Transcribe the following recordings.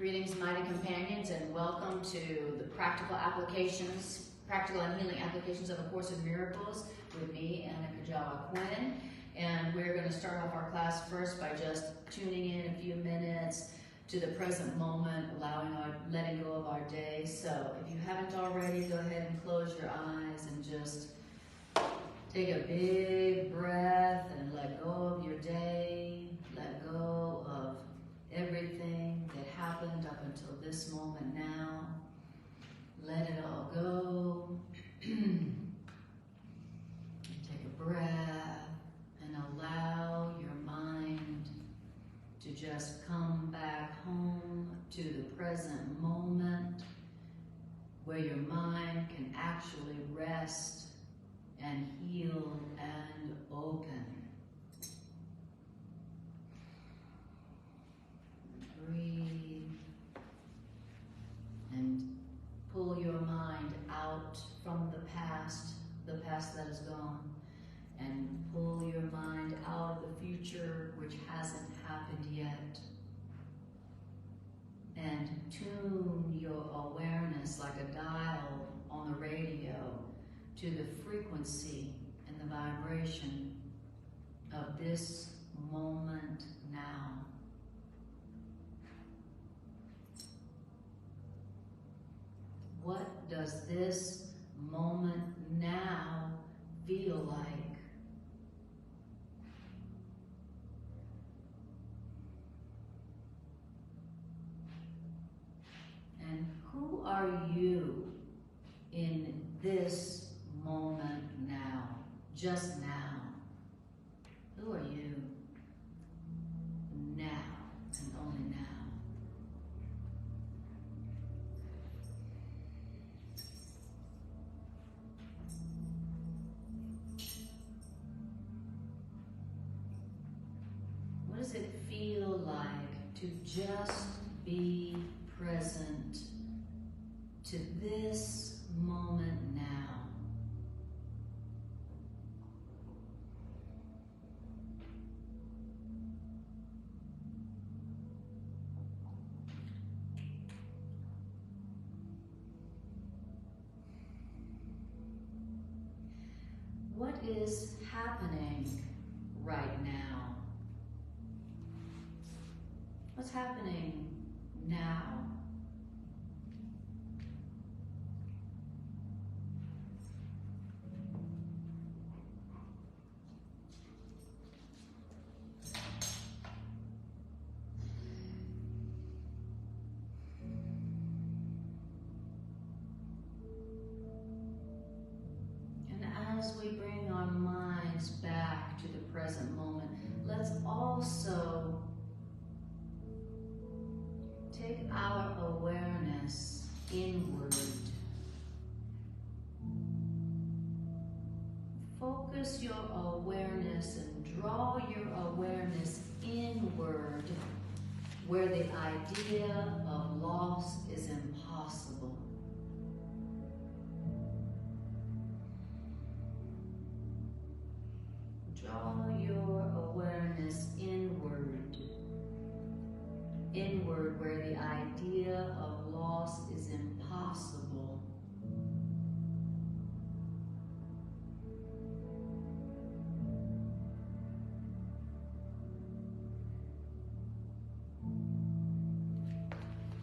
Greetings, mighty companions, and welcome to the practical and healing applications of A Course in Miracles with me, Anna Kujawa-Quinn. And we're going to start off our class first by just tuning in a few minutes to the present moment, letting go of our day. So if you haven't already, go ahead and close your eyes and just take a big breath and let go of your day. Let go of everything that happened up until this moment now. Let it all go. Take a breath and allow your mind to just come back home to the present moment where your mind can actually rest and heal and open. Breathe and pull your mind out from the past that is gone, and pull your mind out of the future which hasn't happened yet. And tune your awareness like a dial on the radio to the frequency and the vibration of this moment now. What does this moment now feel like? And who are you in this moment now, just now? Who are you now and only now? What does it feel like to just be present to this moment now? What is happening right now? What's happening now? And as we bring our minds back to the present moment, let's also take our awareness inward. Focus your awareness and draw your awareness inward where the idea of loss is impossible. Draw your awareness inward where the idea of loss is impossible.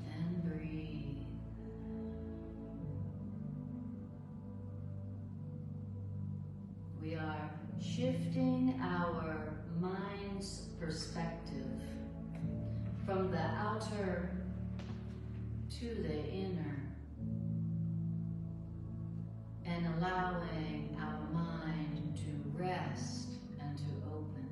And breathe. We are shifting our mind's perspective from the outer to the inner, and allowing our mind to rest and to open.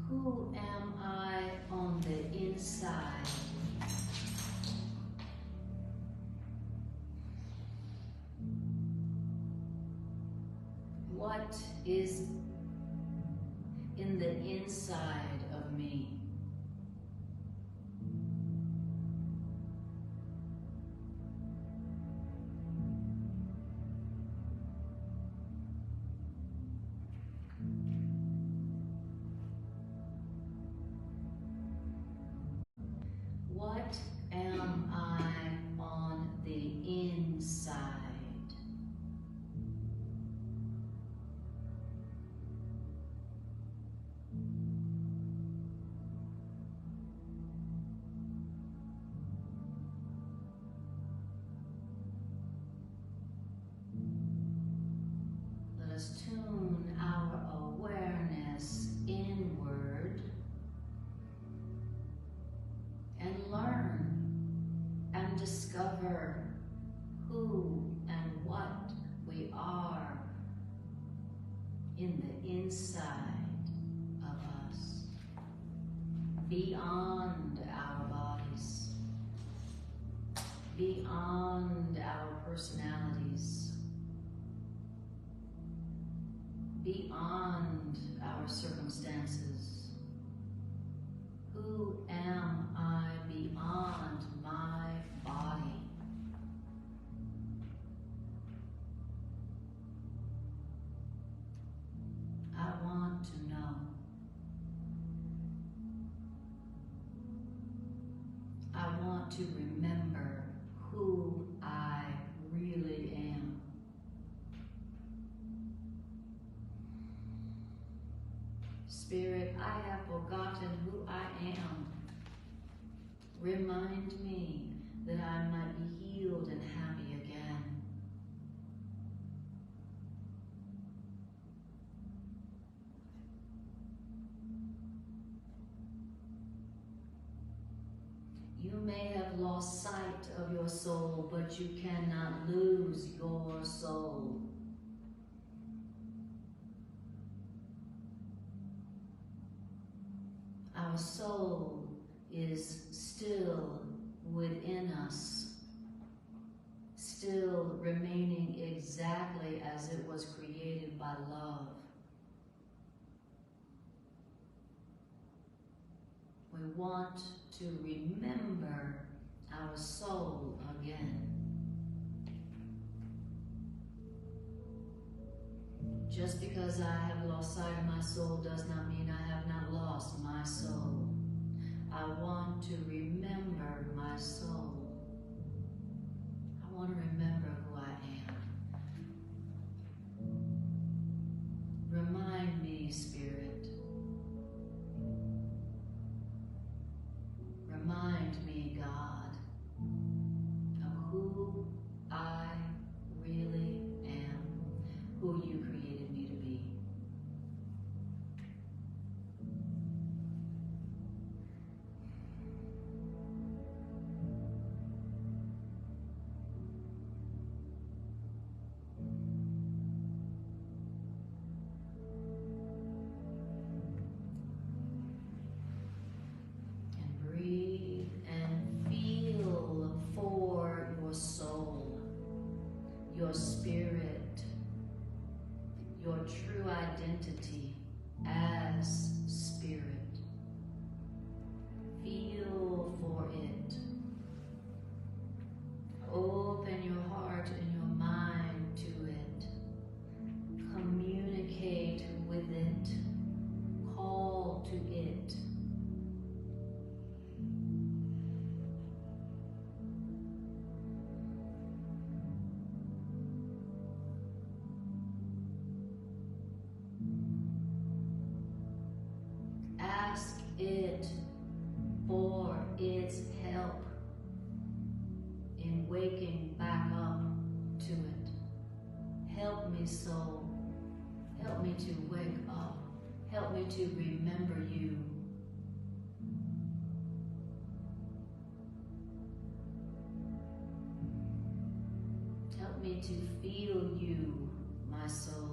Who am I on the inside? What is in the inside of me. What am I on the inside? Let us tune our awareness inward and learn and discover who and what we are in the inside of us, beyond our bodies, beyond our personalities, beyond our circumstances. Who am I beyond my body? I want to know. I want to remember who I really am. Spirit, I have forgotten who I am. Remind me that I might be healed and happy again. You may have lost sight of your soul, but you cannot lose your soul. Our soul is still within us, still remaining exactly as it was created by love. We want to remember our soul again. Just because I have lost sight of my soul does not mean I have not lost my soul. I want to remember my soul. I want to remember who I am. Remind me, Spirit. Remind me, God, of who I really am, who you created me to be. Your spirit, your true identity as spirit. Feel for it. Open your heart and your mind to it. Communicate with it. Call to it. Ask it for its help in waking back up to it. Help me, soul. Help me to wake up. Help me to remember you. Help me to feel you, my soul.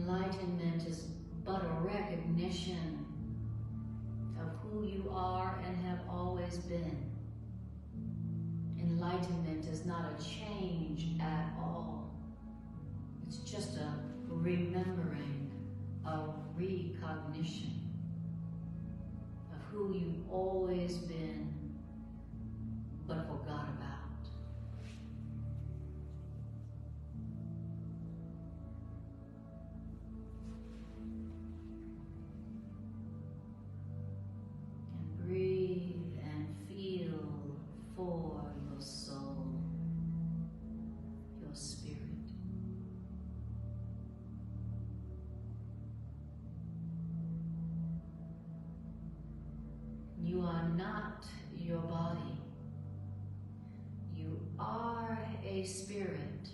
Enlightenment is but a recognition of who you are and have always been. Enlightenment is not a change at all. It's just a remembering, a recognition of who you've always been but forgot about. Breathe and feel for your soul, your spirit. You are not your body. You are a spirit,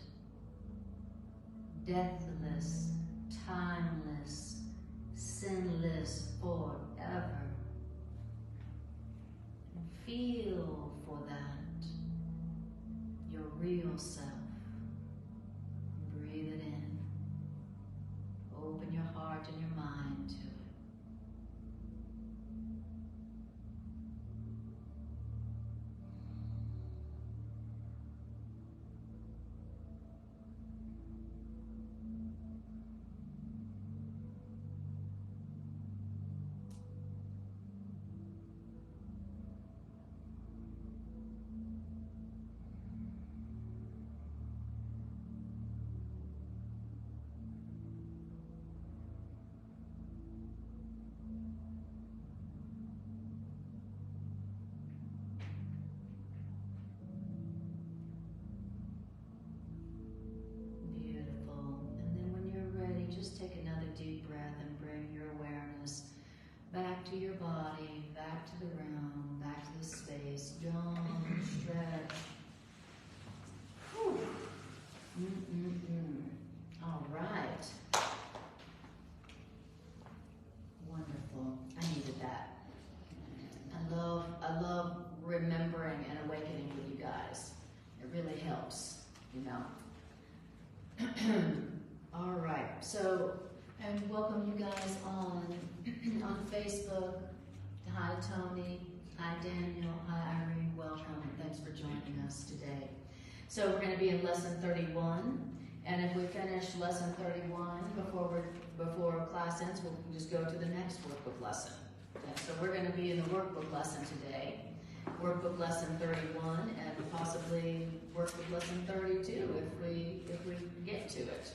deathless, timeless, sinless forever. Feel for that, your real self. Breathe it in. Open your heart and your mind to it. Take another deep breath and bring your awareness back to your body, back to the room, back to the space. Yawn, stretch. Whew. All right. Wonderful. I needed that. I love remembering and awakening with you guys. It really helps, you know. All right, so, and welcome you guys on Facebook. Hi, Tony. Hi, Daniel. Hi, Irene. Welcome, and thanks for joining us today. So we're going to be in lesson 31, and if we finish lesson 31 before class ends, we'll just go to the next workbook lesson. Okay, so we're going to be in the workbook lesson today, workbook lesson 31, and possibly workbook lesson 32 if we get to it.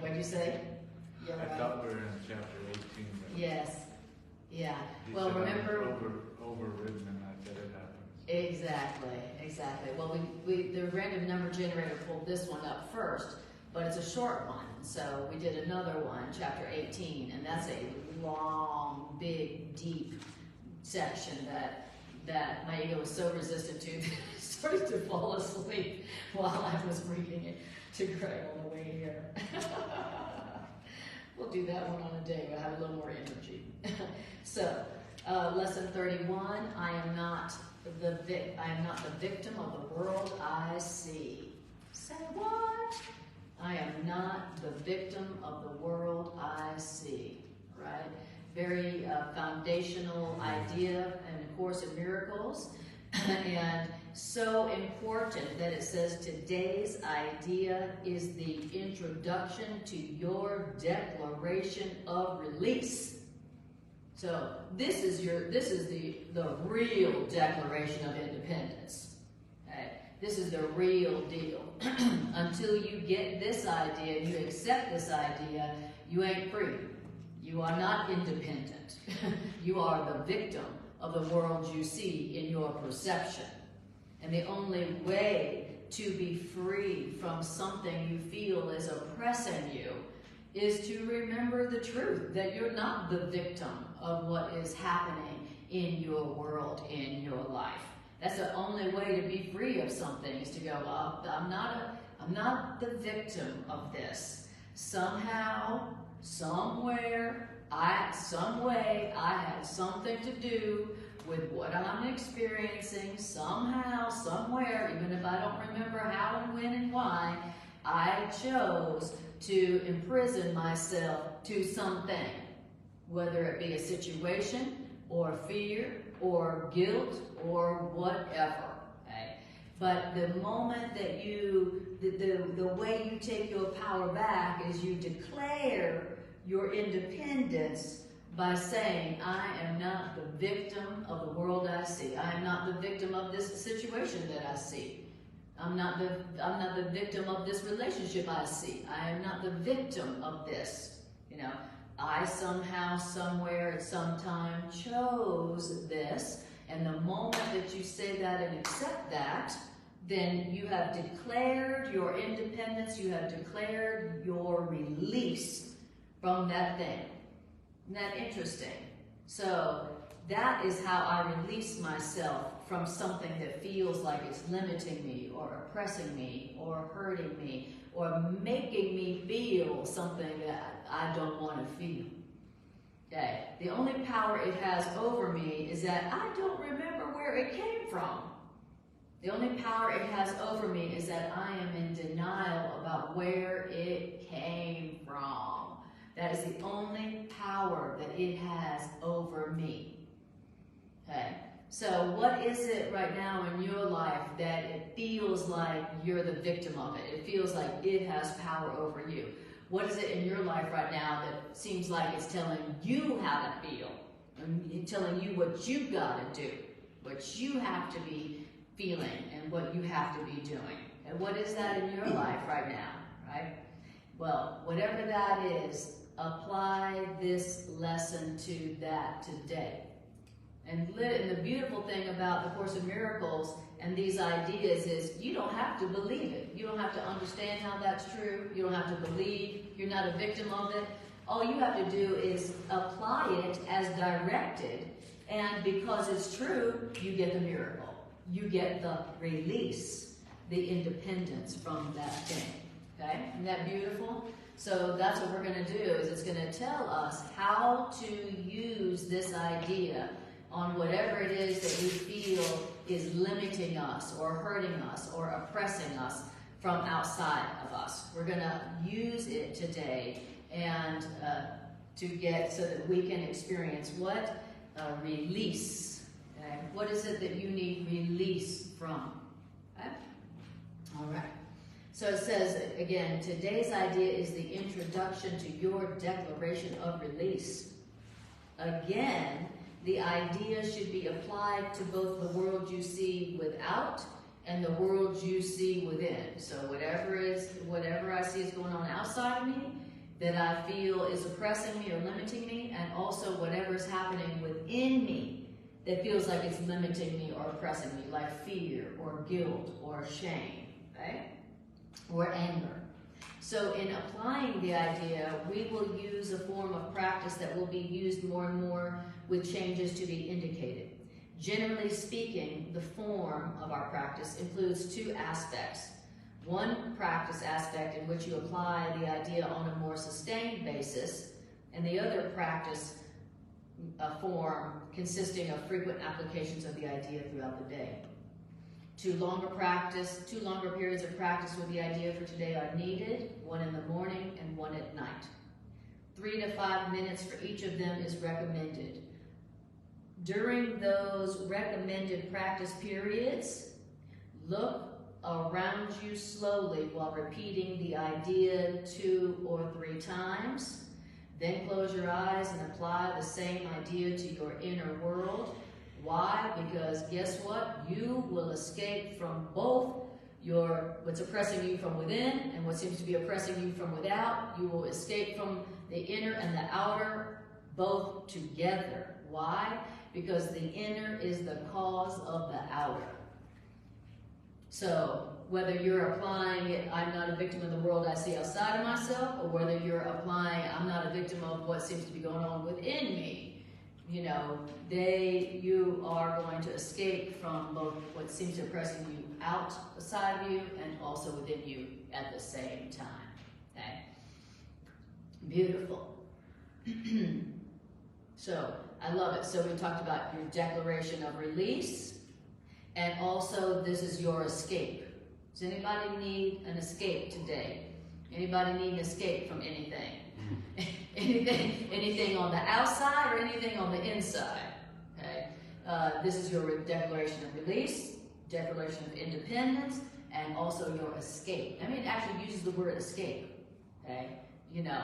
What'd you say? Yeah, right. I thought we were in chapter 18. Yes. Yeah. Well, remember. Overridden, and I said it happens. Exactly. Well, the random number generator pulled this one up first, but it's a short one. So we did another one, chapter 18, and that's a long, big, deep section that my ego was so resistant to that I started to fall asleep while I was reading it to Greg on the way here. We'll do that one on a day. We'll have a little more energy. So, lesson 31. I am not the victim of the world I see. Say what? I am not the victim of the world I see. Right? Very foundational idea in the Course in Miracles, and so important that it says today's idea is the introduction to your declaration of release. So this is the real declaration of independence. Okay? This is the real deal. Until you get this idea, you accept this idea, you ain't free. You are not independent. You are the victim of the world you see in your perception. And the only way to be free from something you feel is oppressing you is to remember the truth, that you're not the victim of what is happening in your world, in your life. That's the only way to be free of something, is to go, I'm not the victim of this. Somehow, somewhere, some way, I had something to do with what I'm experiencing. Somehow, somewhere, even if I don't remember how and when and why, I chose to imprison myself to something, whether it be a situation or fear or guilt or whatever. Okay? But the moment that the way you take your power back is you declare your independence by saying, I am not the victim of the world I see. I am not the victim of this situation that I see. I'm not the victim of this relationship I see. I am not the victim of this. You know, I somehow, somewhere, at some time chose this. And the moment that you say that and accept that, then you have declared your independence. You have declared your release from that thing. Isn't that interesting? So that is how I release myself from something that feels like it's limiting me or oppressing me or hurting me or making me feel something that I don't want to feel. Okay. The only power it has over me is that I don't remember where it came from. The only power it has over me is that I am in denial about where it came from. That is the only power that it has over me. Okay? So what is it right now in your life that it feels like you're the victim of it? It feels like it has power over you. What is it in your life right now that seems like it's telling you how to feel? And telling you what you got to do, what you have to be feeling, and what you have to be doing. And what is that in your life right now, right? Well, whatever that is, apply this lesson to that today. And the beautiful thing about the Course in Miracles and these ideas is you don't have to believe it. You don't have to understand how that's true. You don't have to believe. You're not a victim of it. All you have to do is apply it as directed. And because it's true, you get the miracle. You get the release, the independence from that thing. Okay? Isn't that beautiful? So that's what we're going to do, is it's going to tell us how to use this idea on whatever it is that we feel is limiting us or hurting us or oppressing us from outside of us. We're going to use it today and to get so that we can experience what? Release. Okay? What is it that you need release from? Okay? All right. So it says, again, today's idea is the introduction to your declaration of release. Again, the idea should be applied to both the world you see without and the world you see within. So whatever I see is going on outside of me that I feel is oppressing me or limiting me, and also whatever is happening within me that feels like it's limiting me or oppressing me, like fear or guilt or shame, right? Or anger. So in applying the idea, we will use a form of practice that will be used more and more with changes to be indicated. Generally speaking, the form of our practice includes two aspects. One practice aspect in which you apply the idea on a more sustained basis, and the other practice form consisting of frequent applications of the idea throughout the day. Two longer periods of practice with the idea for today are needed, one in the morning and one at night. 3 to 5 minutes for each of them is recommended. During those recommended practice periods, look around you slowly while repeating the idea 2 or 3 times. Then close your eyes and apply the same idea to your inner world. Why? Because guess what? You will escape from both what's oppressing you from within and what seems to be oppressing you from without. You will escape from the inner and the outer both together. Why? Because the inner is the cause of the outer. So whether you're applying it, I'm not a victim of the world I see outside of myself, or whether you're applying, I'm not a victim of what seems to be going on within me, you know, you are going to escape from both what seems to be oppressing you outside of you and also within you at the same time. Okay? Beautiful. So, I love it. So we talked about your declaration of release, and also this is your escape. Does anybody need an escape today? Anybody need an escape from anything? anything on the outside or anything on the inside? Okay. This is your declaration of release, declaration of independence, and also your escape. I mean, it actually uses the word escape. Okay. You know,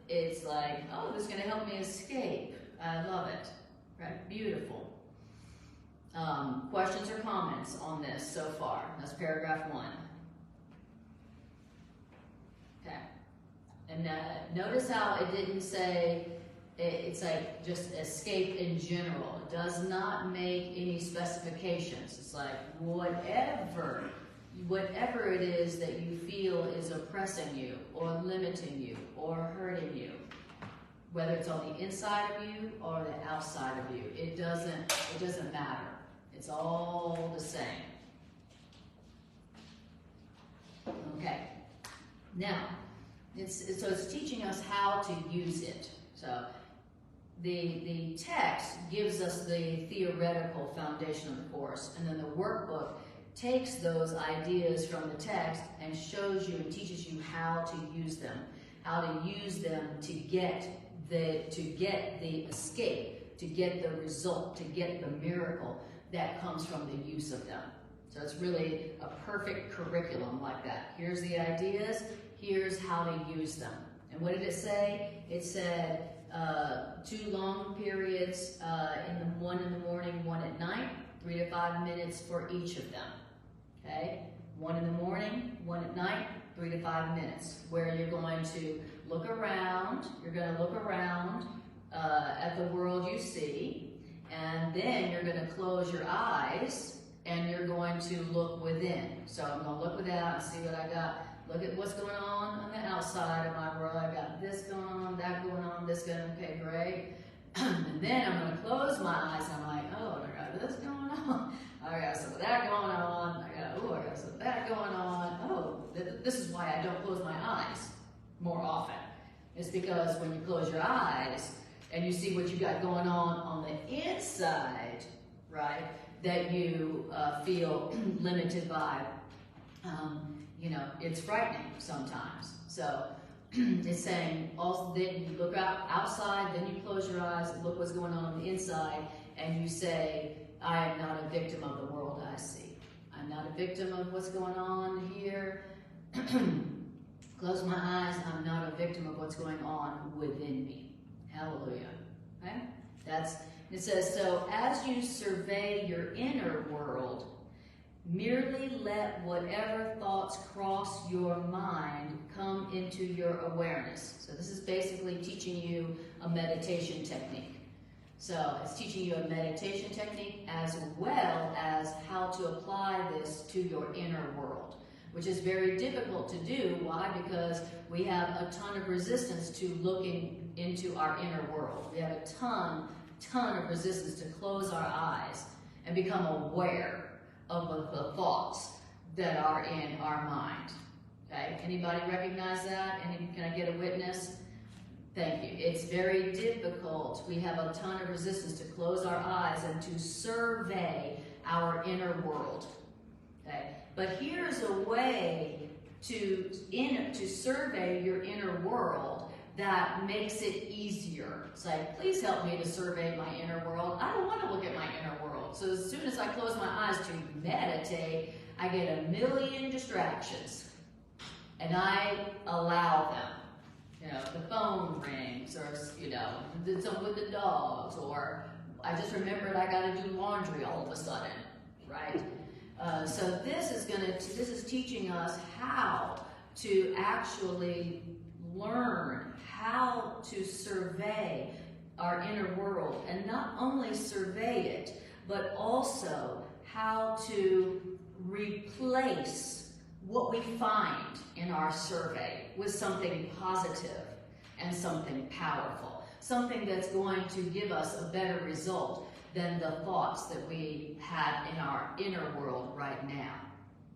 it's like, oh, this is going to help me escape. I love it. Right? Beautiful. Questions or comments on this so far? That's paragraph 1. Okay. And notice how it didn't say, it's like just escape in general. It does not make any specifications. It's like whatever it is that you feel is oppressing you or limiting you or hurting you, whether it's on the inside of you or the outside of you, it doesn't matter. It's all the same. Okay. Now, it's teaching us how to use it. So the text gives us the theoretical foundation of the course, and then the workbook takes those ideas from the text and shows you and teaches you how to use them to get the escape, to get the result, to get the miracle that comes from the use of them. So it's really a perfect curriculum like that. Here's the ideas, here's how to use them. And what did it say? It said 2 long periods, one in the morning, 1 at night, 3 to 5 minutes for each of them. Okay? 1 in the morning, 1 at night, 3 to 5 minutes, where you're going to look around. You're going to look around at the world you see, and then you're going to close your eyes and you're going to look within. So I'm going to look without and see what I got. Look at what's going on the outside of my world. I got this going on, that going on, this going on. Okay, great. And then I'm going to close my eyes and I'm like, oh, I got this going on. I got some of that going on. I got some of that going on. Oh, this is why I don't close my eyes more often. It's because when you close your eyes and you see what you got going on the inside, right, that you feel limited by, it's frightening sometimes. So it's saying, also, then you look outside, then you close your eyes, look what's going on the inside, and you say, I am not a victim of the world I see. I'm not a victim of what's going on here. Close my eyes, I'm not a victim of what's going on within me. Hallelujah. Okay? It says, so as you survey your inner world, merely let whatever thoughts cross your mind come into your awareness. So this is basically teaching you a meditation technique. So it's teaching you a meditation technique as well as how to apply this to your inner world, which is very difficult to do. Why? Because we have a ton of resistance to looking into our inner world. We have a ton of resistance to close our eyes and become aware of the thoughts that are in our mind. Okay? Anybody recognize that? Can I get a witness? Thank you. It's very difficult. We have a ton of resistance to close our eyes and to survey our inner world. Okay? But here's a way to survey your inner world that makes it easier. It's like, please help me to survey my inner world. I don't want to look at my inner world. So as soon as I close my eyes to meditate, I get a million distractions. And I allow them. The phone rings, or, did something with the dogs, or I just remembered I got to do laundry all of a sudden, right? So this is teaching us how to actually learn how to survey our inner world, and not only survey it, but also how to replace what we find in our survey with something positive and something powerful, something that's going to give us a better result than the thoughts that we have in our inner world right now.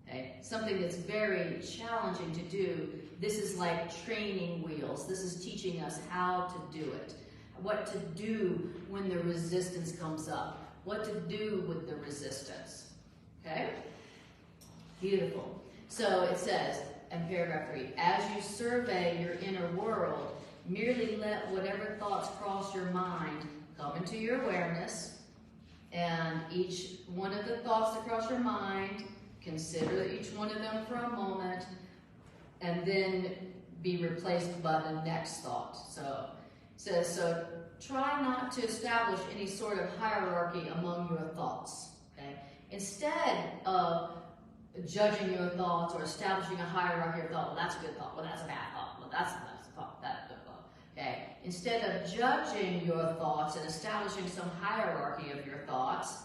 Okay? Something that's very challenging to do. This is like training wheels. This is teaching us how to do it, what to do when the resistance comes up, what to do with the resistance. Okay? Beautiful. So it says, in paragraph 3, as you survey your inner world, merely let whatever thoughts cross your mind come into your awareness, and each one of the thoughts that cross your mind, consider each one of them for a moment, and then be replaced by the next thought. So it says, so try not to establish any sort of hierarchy among your thoughts. Okay? Instead of judging your thoughts or establishing a hierarchy of thought, well, that's a good thought, well, that's a bad thought, well, that's a bad thought, that's a good thought. Okay? Instead of judging your thoughts and establishing some hierarchy of your thoughts,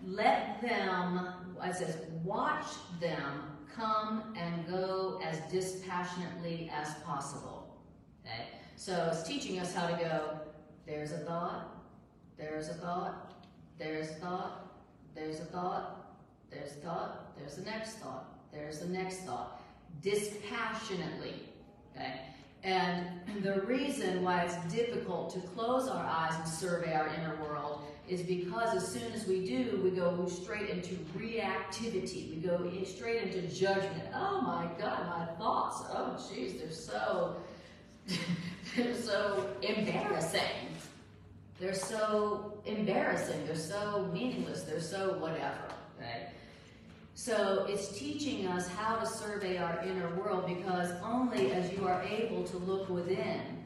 let them, it says, watch them come and go as dispassionately as possible. Okay? So it's teaching us how to go, there's a thought, there's a thought, there's a thought, there's a thought, there's a thought, there's the next thought, there's the next thought, dispassionately. Okay? And the reason why it's difficult to close our eyes and survey our inner world is because as soon as we do, we go straight into reactivity. We go straight into judgment. Oh my God, my thoughts. Oh geez, they're so embarrassing. They're so embarrassing. They're so meaningless. They're so whatever. Okay? So it's teaching us how to survey our inner world, because only as you are able to look within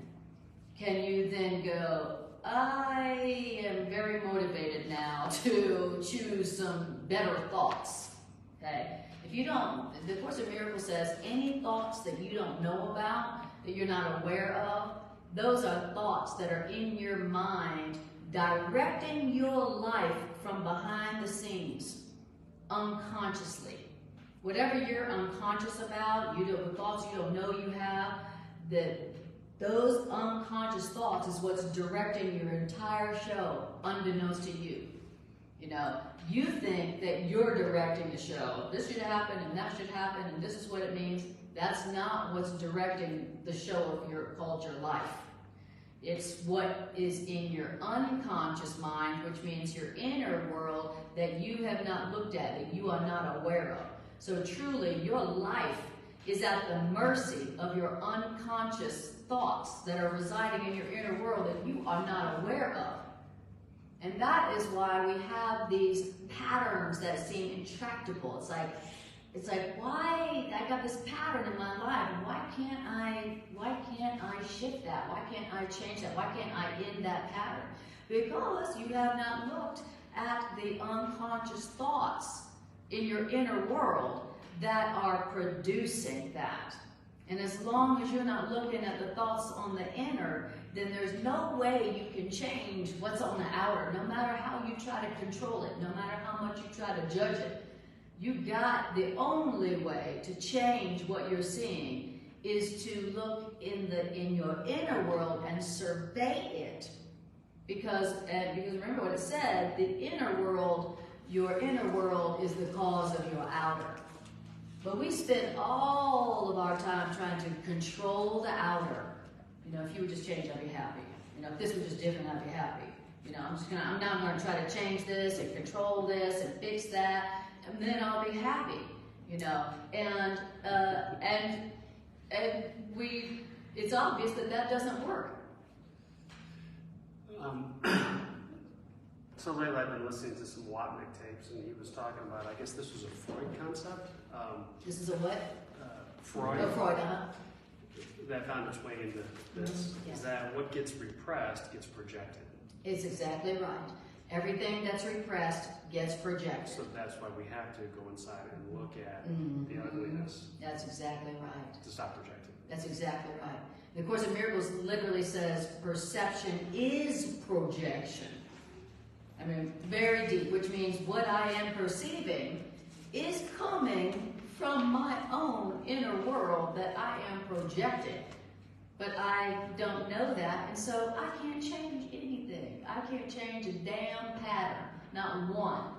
can you then go, I am very motivated now to choose some better thoughts. Okay? If you don't, the Course in Miracles says any thoughts that you don't know about, that you're not aware of, those are thoughts that are in your mind directing your life from behind the scenes, unconsciously. Whatever you're unconscious about, the thoughts you don't know you have, those unconscious thoughts is what's directing your entire show, unbeknownst to you. You know, you think that you're directing the show. This should happen, and that should happen, and this is what it means. That's not what's directing the show of called your life. It's what is in your unconscious mind, which means your inner world that you have not looked at, that you are not aware of. So truly, your life is at the mercy of your unconscious thoughts that are residing in your inner world that you are not aware of. And that is why we have these patterns that seem intractable. It's like, why I got this pattern in my life, and why can't I shift that? Why can't I change that? Why can't I end that pattern? Because you have not looked at the unconscious thoughts in your inner world that are producing that. And as long as you're not looking at the thoughts on the inner, then there's no way you can change what's on the outer, no matter how you try to control it, no matter how much you try to judge it. The only way to change what you're seeing is to look in your inner world and survey it. Because remember what it said, the inner world, your inner world is the cause of your outer. But we spend all of our time trying to control the outer. You know, if you would just change, I'd be happy. You know, if this was just different, I'd be happy. You know, I'm now going to try to change this and control this and fix that, and then I'll be happy. You know, and it's obvious that doesn't work. So lately I've been listening to some Watnick tapes, and he was talking about, I guess this was a Freud concept. This is a what? Freud. Oh, Freud, That found its way into this. Yeah. Is that what gets repressed gets projected. It's exactly right. Everything that's repressed gets projected. So that's why we have to go inside and look at the ugliness. That's exactly right. To stop projecting. That's exactly right. The Course in Miracles literally says perception is projection. I mean, very deep, which means what I am perceiving is coming from my own inner world that I am projecting. But I don't know that, and so I can't change anything. I can't change a damn pattern, not one.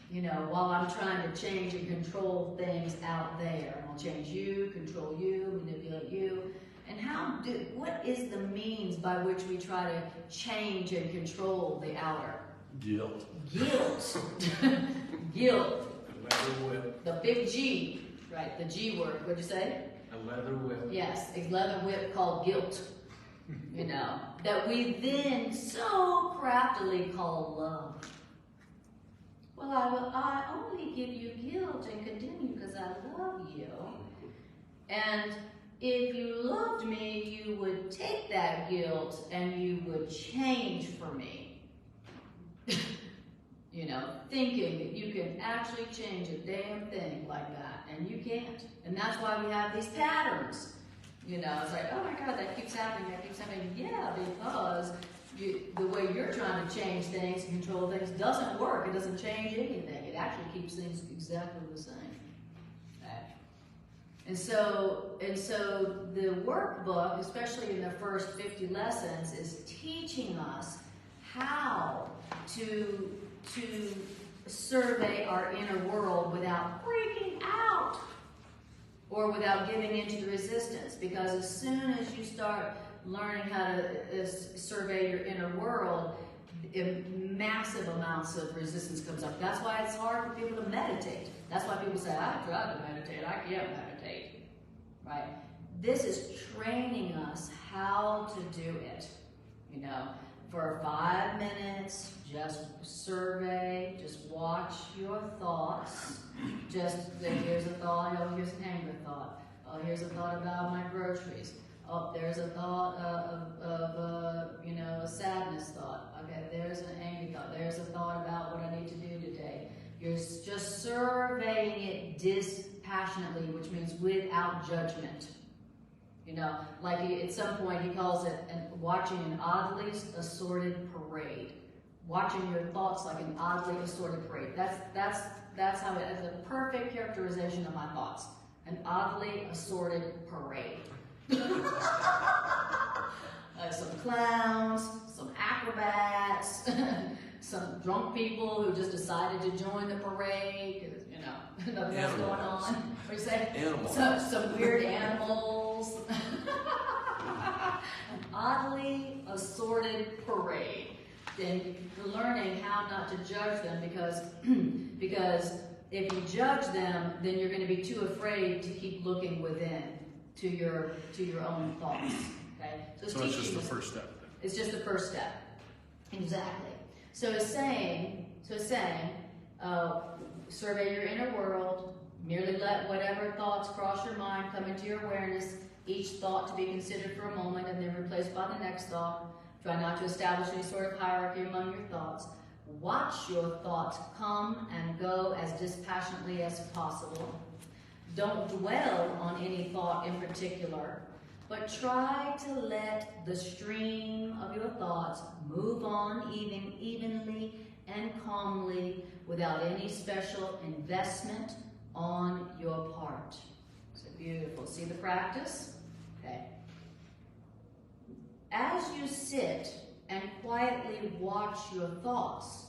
You know, while I'm trying to change and control things out there. I'll change you, control you, manipulate you. And what is the means by which we try to change and control the outer? Guilt. Guilt. Guilt. leather whip. The big G, right? The G word. What'd you say? A leather whip. Yes, a leather whip called guilt. You know, that we then so craftily call love. Well, I only give you guilt and condemn you because I love you. And if you loved me, you would take that guilt and you would change for me. You know, thinking that you can actually change a damn thing like that, and you can't. And that's why we have these patterns. You know, it's like, oh my God, that keeps happening, that keeps happening. Yeah, because the way you're trying to change things, control things, doesn't work. It doesn't change anything. It actually keeps things exactly the same. Okay. And so the workbook, especially in the first 50 lessons, is teaching us how to survey our inner world without freaking out or without giving into the resistance. Because as soon as you start learning how to survey your inner world, massive amounts of resistance comes up. That's why it's hard for people to meditate. That's why people say, I tried to meditate, I can't meditate, right? This is training us how to do it, you know. For 5 minutes, just survey, just watch your thoughts. Just, here's a thought, oh, here's an angry thought. Oh, here's a thought about my groceries. Oh, there's a thought you know, a sadness thought. Okay, there's an angry thought. There's a thought about what I need to do today. You're just surveying it dispassionately, which means without judgment. You know, like at some point he calls it watching an oddly assorted parade. Watching your thoughts like an oddly assorted parade. That's how it's a perfect characterization of my thoughts. An oddly assorted parade. Some clowns, some acrobats, some drunk people who just decided to join the parade because, you know, nothing else going on. What do you say? Animals. Some weird animals. An oddly assorted parade. Then learning how not to judge them because if you judge them, then you're going to be too afraid to keep looking within to your own thoughts. Okay, So it's just the first step. It's just the first step. Exactly. So it's saying, survey your inner world. Merely let whatever thoughts cross your mind come into your awareness. Each thought to be considered for a moment and then replaced by the next thought. Try not to establish any sort of hierarchy among your thoughts. Watch your thoughts come and go as dispassionately as possible. Don't dwell on any thought in particular, but try to let the stream of your thoughts move on evenly and calmly without any special investment on your part. So beautiful. See the practice? Okay. As you sit and quietly watch your thoughts,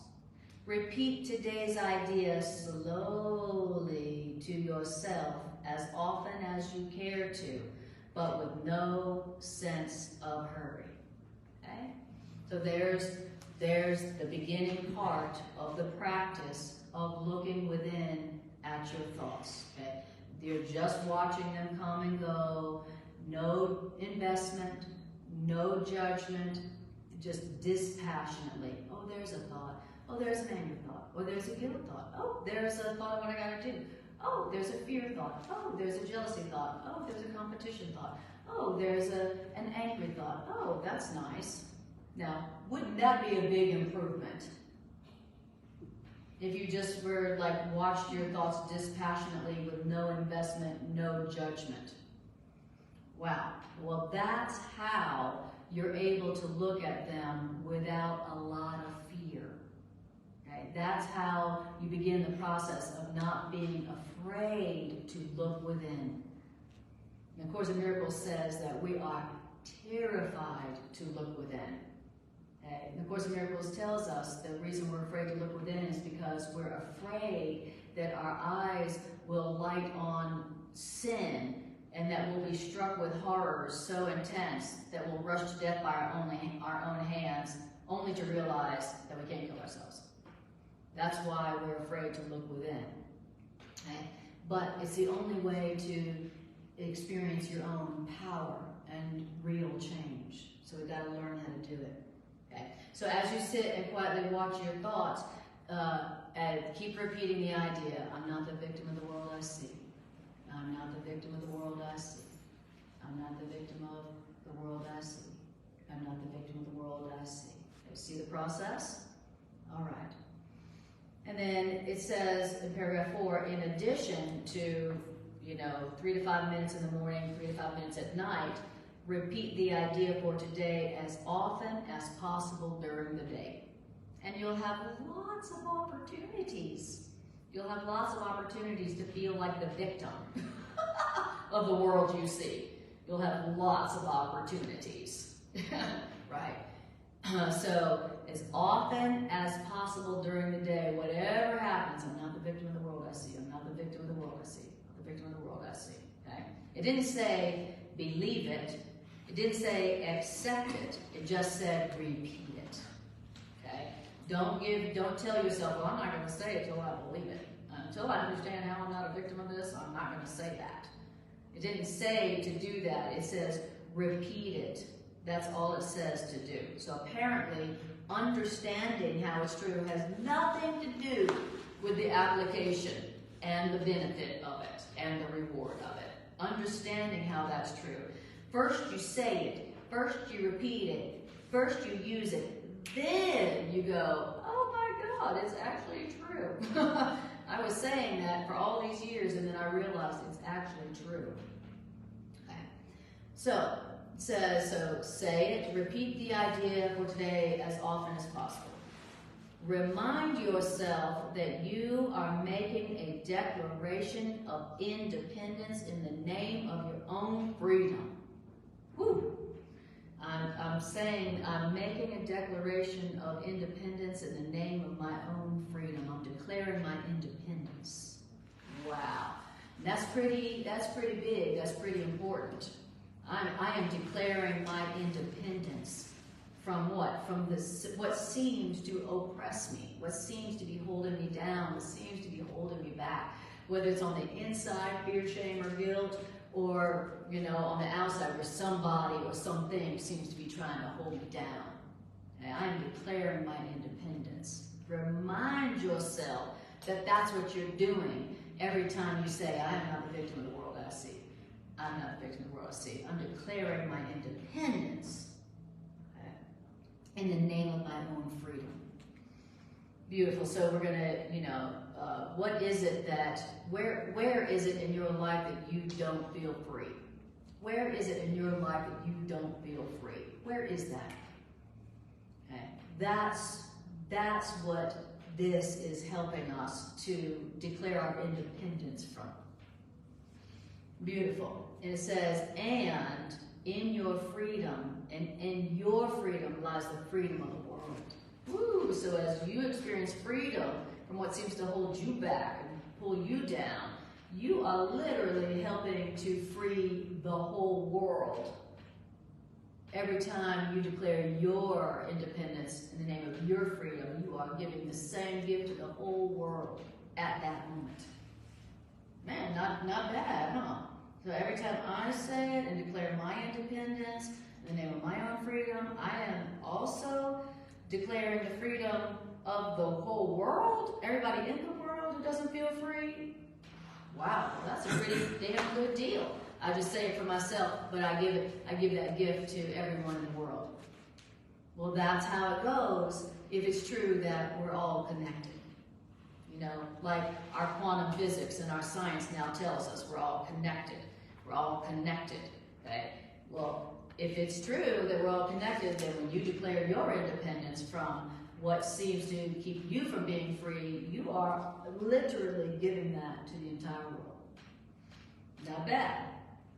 repeat today's idea slowly to yourself as often as you care to, but with no sense of hurry. Okay? So there's the beginning part of the practice of looking within at your thoughts. Okay? You're just watching them come and go, no investment, no judgment, just dispassionately. Oh, there's a thought. Oh, there's an anger thought. Oh, there's a guilt thought. Oh, there's a thought of what I gotta do. Oh, there's a fear thought. Oh, there's a jealousy thought. Oh, there's a competition thought. Oh, there's an angry thought. Oh, that's nice. Now, wouldn't that be a big improvement? If you just were like watched your thoughts dispassionately with no investment, no judgment. Wow. Well, that's how you're able to look at them without a lot of fear. Okay? That's how you begin the process of not being afraid to look within. And of course, the Miracle says that we are terrified to look within. Okay? And of course, the Miracles tells us the reason we're afraid to look within is because we're afraid that our eyes will light on sin and that we'll be struck with horrors so intense that we'll rush to death by our own hands, only to realize that we can't kill ourselves. That's why we're afraid to look within. Okay? But it's the only way to experience your own power and real change. So we've got to learn how to do it. Okay? So as you sit and quietly watch your thoughts, and keep repeating the idea, I'm not the victim of the world I see. I'm not the victim of the world I see. I'm not the victim of the world I see. I'm not the victim of the world I see. Okay, see the process? All right. And then it says in paragraph 4, in addition to, 3 to 5 minutes in the morning, 3 to 5 minutes at night, repeat the idea for today as often as possible during the day. And you'll have lots of opportunities. You'll have lots of opportunities to feel like the victim of the world you see. You'll have lots of opportunities, right? So as often as possible during the day, whatever happens, I'm not the victim of the world I see. I'm not the victim of the world I see. I'm the victim of the world I see. Okay? It didn't say believe it. It didn't say accept it. It just said repeat it. Okay? Don't tell yourself, well, I'm not going to say it until I believe it. Until I understand how I'm not a victim of this, I'm not going to say that. It didn't say to do that. It says repeat it. That's all it says to do. So apparently, understanding how it's true has nothing to do with the application and the benefit of it and the reward of it. Understanding how that's true. First you say it. First you repeat it. First you use it. Then you go, oh my God, it's actually true. I was saying that for all these years, and then I realized it's actually true. Okay. So it says, so say it, repeat the idea for today as often as possible. Remind yourself that you are making a declaration of independence in the name of your own freedom. Whew. I'm saying I'm making a declaration of independence in the name of my own freedom. I'm declaring my independence. Wow. That's pretty big. That's pretty important. I am declaring my independence from what? From what seems to oppress me, what seems to be holding me down, what seems to be holding me back. Whether it's on the inside, fear, shame, or guilt, or, on the outside where somebody or something seems to be trying to hold me down. And I am declaring my independence. Remind yourself that that's what you're doing every time you say, I am not the victim of the world I see. I'm not the victim of the world I see. I'm declaring my independence, okay, in the name of my own freedom. Beautiful. So we're going to, what is it that, where is it in your life that you don't feel free? Where is it in your life that you don't feel free? Where is that? Okay. That's what this is helping us to declare our independence from. Beautiful. And it says, and in your freedom, and in your freedom lies the freedom of the world. Woo! So as you experience freedom from what seems to hold you back and pull you down, you are literally helping to free the whole world. Every time you declare your independence in the name of your freedom, you are giving the same gift to the whole world at that moment. Man, not bad, huh? So every time I say it and declare my independence in the name of my own freedom, I am also declaring the freedom of the whole world, everybody in the world who doesn't feel free. Wow, that's a pretty damn good deal. I just say it for myself, but I give that gift to everyone in the world. Well, that's how it goes if it's true that we're all connected. Like our quantum physics and our science now tells us we're all connected. We're all connected, okay? Well, if it's true that we're all connected, then when you declare your independence from what seems to keep you from being free, you are literally giving that to the entire world. Not bad.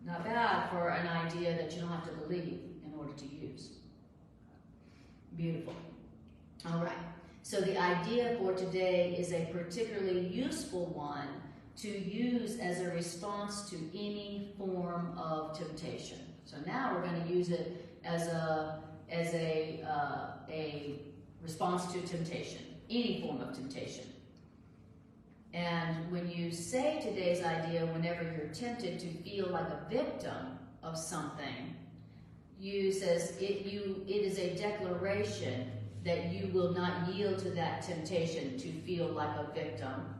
Not bad for an idea that you don't have to believe in order to use. Beautiful. All right. So the idea for today is a particularly useful one to use as a response to any form of temptation. So now we're going to use it as a response to temptation, any form of temptation. And when you say today's idea, whenever you're tempted to feel like a victim of something, you says it is a declaration that you will not yield to that temptation to feel like a victim.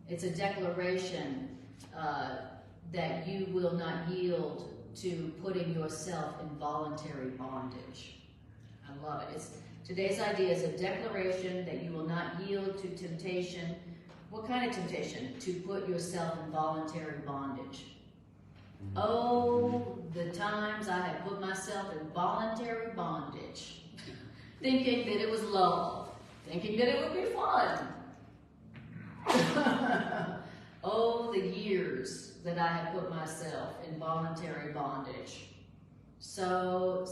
It's a declaration that you will not yield to putting yourself in voluntary bondage. I love it. Today's idea is a declaration that you will not yield to temptation. What kind of temptation? To put yourself in voluntary bondage. Oh, the times I have put myself in voluntary bondage, thinking that it was love, thinking that it would be fun. Oh, the years that I have put myself in voluntary bondage. So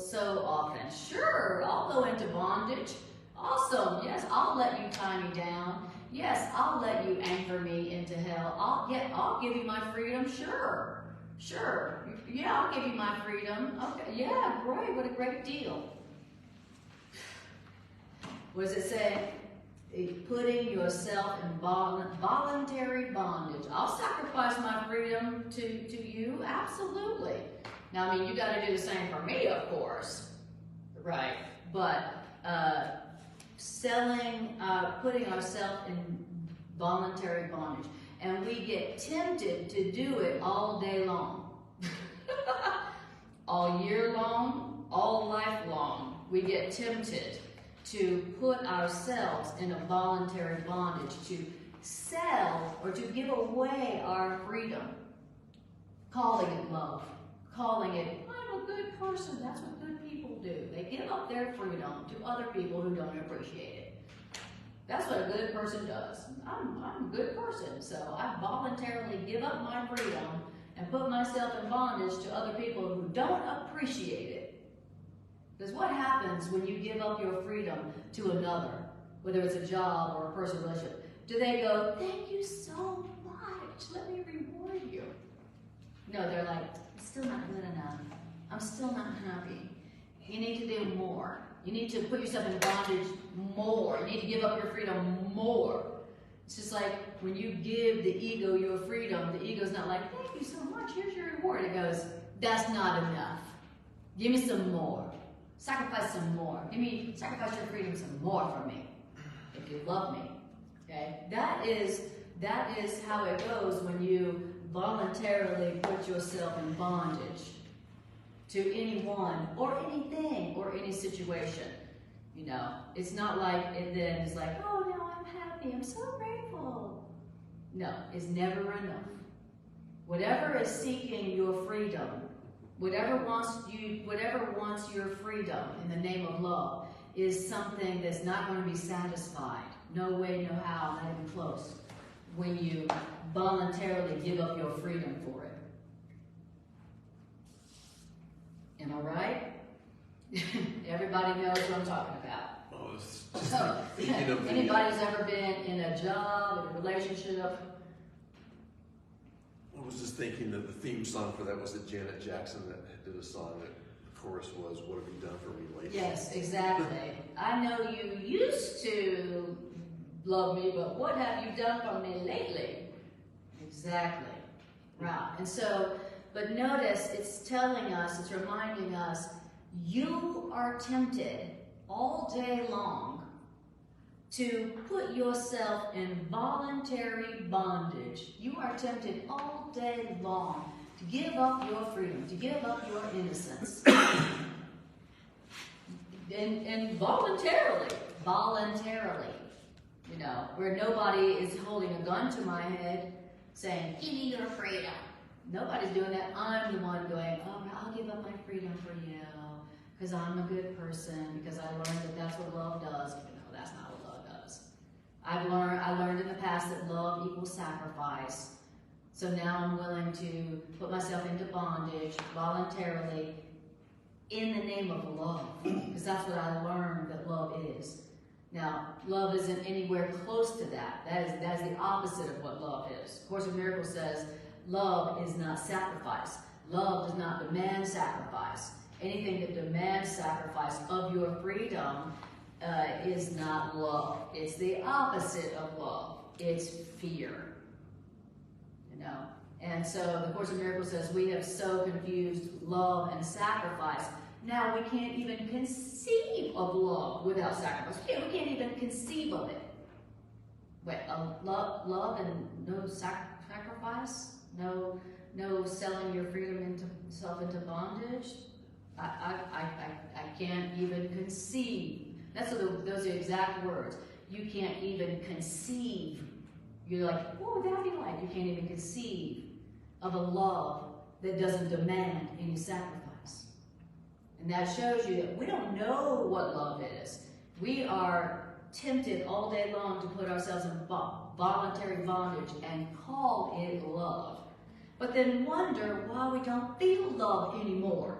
often. Sure, I'll go into bondage. Awesome. Yes, I'll let you tie me down. Yes, I'll let you anchor me into hell. I'll give you my freedom. Sure. Yeah, I'll give you my freedom. Okay. Yeah, great. What a great deal. What does it say? Putting yourself in voluntary bondage. I'll sacrifice my freedom to you. Absolutely. Now, I mean, you got to do the same for me, of course. Right. But putting ourselves in voluntary bondage. And we get tempted to do it all day long. All year long, all life long. We get tempted to put ourselves in a voluntary bondage, to sell or to give away our freedom. Calling it love. Calling it, I'm a good person. That's what good people do. They give up their freedom to other people who don't appreciate it. That's what a good person does. I'm a good person, so I voluntarily give up my freedom and put myself in bondage to other people who don't appreciate it. Because what happens when you give up your freedom to another, whether it's a job or a personal relationship? Do they go, thank you so much, let me reward you? No, they're like, it's still not good enough. I'm still not happy. You need to do more. You need to put yourself in bondage more. You need to give up your freedom more. It's just like when you give the ego your freedom, the ego's not like, thank you so much, here's your reward. It goes, that's not enough. Give me some more. Sacrifice some more. Sacrifice your freedom some more for me. If you love me. Okay? That is how it goes when you voluntarily put yourself in bondage to anyone or anything or any situation. You know, it's not like it then is like, oh no, I'm happy, I'm so grateful. No, it's never enough. Whatever is seeking your freedom, whatever wants your freedom in the name of love is something that's not going to be satisfied. No way, no how, not even close. When you voluntarily give up your freedom for it. Am I right? Everybody knows what I'm talking about. Oh, it's just thinking of anybody's ever been in a job, in a relationship? I was just thinking that the theme song for that was the Janet Jackson that did a song that the chorus was, what have you done for me lately? Yes, exactly. I know you used to love me, but what have you done for me lately? Exactly. Right. And so, but notice it's telling us, it's reminding us, you are tempted all day long to put yourself in voluntary bondage. You are tempted all day long to give up your freedom, to give up your innocence. and voluntarily, you know, where nobody is holding a gun to my head saying, give me your freedom. Nobody's doing that. I'm the one going, oh, I'll give up my freedom for you because I'm a good person, because I learned that that's what love does. No, that's not what love does. I learned in the past that love equals sacrifice. So now I'm willing to put myself into bondage voluntarily in the name of love, because that's what I learned that love is. Now, love isn't anywhere close to that. That is the opposite of what love is. Of Course in Miracles says, love is not sacrifice. Love does not demand sacrifice. Anything that demands sacrifice of your freedom is not love. It's the opposite of love. it's fear. You know? And so the Course in Miracles says we have so confused love and sacrifice. Now we can't even conceive of love without sacrifice. We can't even conceive of it. Wait, love and no sacrifice? No selling your freedom into bondage? I can't even conceive. Those are the exact words. You can't even conceive. You're like, what would that be like? You can't even conceive of a love that doesn't demand any sacrifice. And that shows you that we don't know what love is. We are tempted all day long to put ourselves in voluntary bondage and call it love. But then wonder why we don't feel love anymore.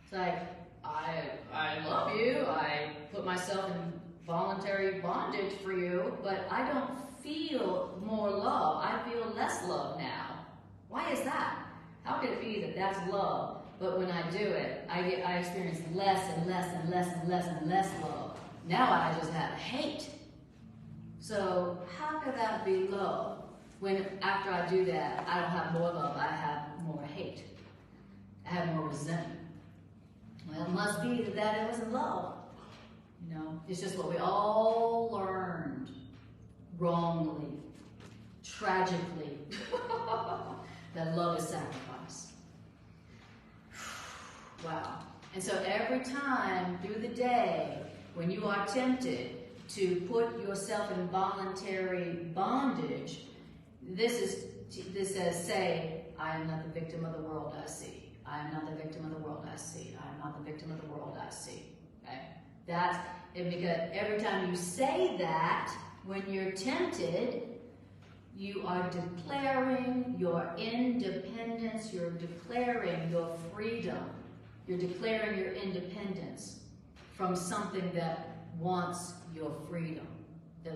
It's like, I love you, I put myself in voluntary bondage for you, but I don't feel more love. I feel less love now. Why is that? How could it be that that's love, but when I do it, I experience less and less and less and less and less love. Now I just have hate. So how could that be love? When after I do that, I don't have more love, I have more hate. I have more resentment. Well, it must be that it wasn't love. You know, it's just what we all learned wrongly, tragically, that love is sacrifice. Wow. And so every time through the day, when you are tempted to put yourself in voluntary bondage, this says, say, I am not the victim of the world I see. I am not the victim of the world I see. I am not the victim of the world I see. Okay? That's it, because every time you say that, when you're tempted, you are declaring your independence, you're declaring your freedom, you're declaring your independence from something that wants your freedom,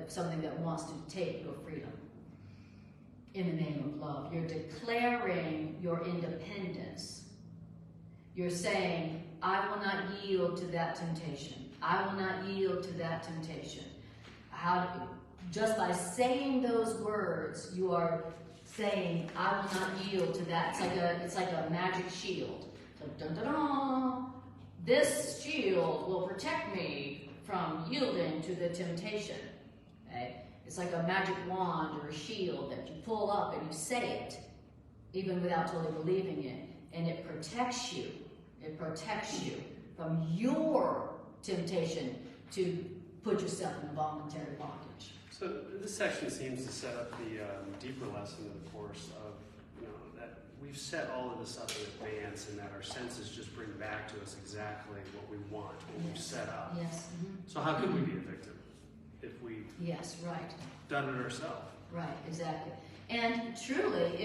something that wants to take your freedom. In the name of love, you're declaring your independence. You're saying, I will not yield to that temptation. I will not yield to that temptation. Just by saying those words, you are saying, I will not yield to that. It's like a magic shield. So, dun, dun, dun, this shield will protect me from yielding to the temptation. Okay? It's like a magic wand or a shield that you pull up and you say it, even without totally believing it, and it protects you. It protects you from your temptation to put yourself in a voluntary bondage. So this section seems to set up the deeper lesson of the Course of, that we've set all of this up in advance, and that our senses just bring back to us exactly what we want, what we've set up. Yes. Mm-hmm. So how could we be a victim if we right. done it ourselves? Right, exactly. And truly,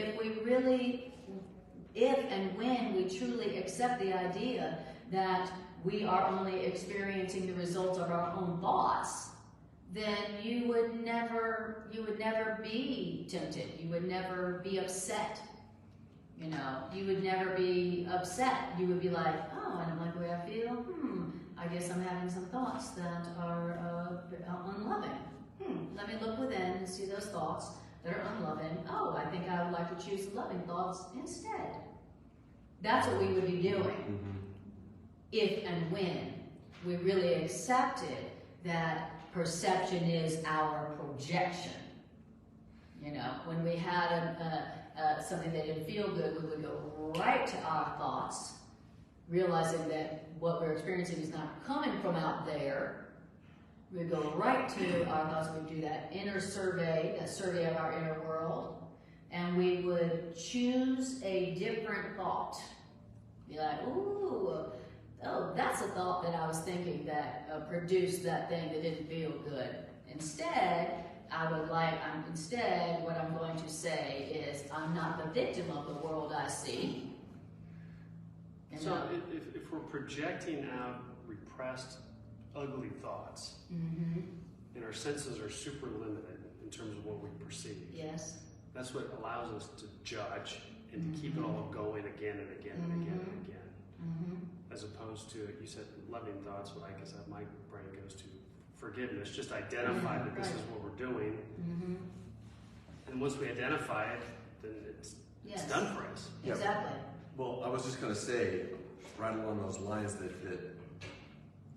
if and when we truly accept the idea that we are only experiencing the results of our own thoughts, then you would never be tempted. You would never be upset. You would never be upset. You would be like, oh, I don't like the way I feel. I guess I'm having some thoughts that are unloving. Let me look within and see those thoughts that are unloving. Oh, I think I would like to choose loving thoughts instead. That's what we would be doing if and when we really accepted that perception is our projection. When we had something that didn't feel good, we would go right to our thoughts, realizing that what we're experiencing is not coming from out there. We would go right to our thoughts. We'd do that inner survey, that survey of our inner world, and we would choose a different thought. Be like, ooh, oh, that's a thought that I was thinking that produced that thing that didn't feel good. Instead, what I'm going to say is, I'm not the victim of the world I see. So if we're projecting out repressed, ugly thoughts, and our senses are super limited in terms of what we perceive. Yes. That's what allows us to judge and to keep it all going again and again and again and again. As opposed to, you said loving thoughts, but I guess my brain goes to forgiveness, just identify that this is what we're doing. Mm-hmm. And once we identify it, then it's done for us. Exactly. Well, I was just going to say, right along those lines, that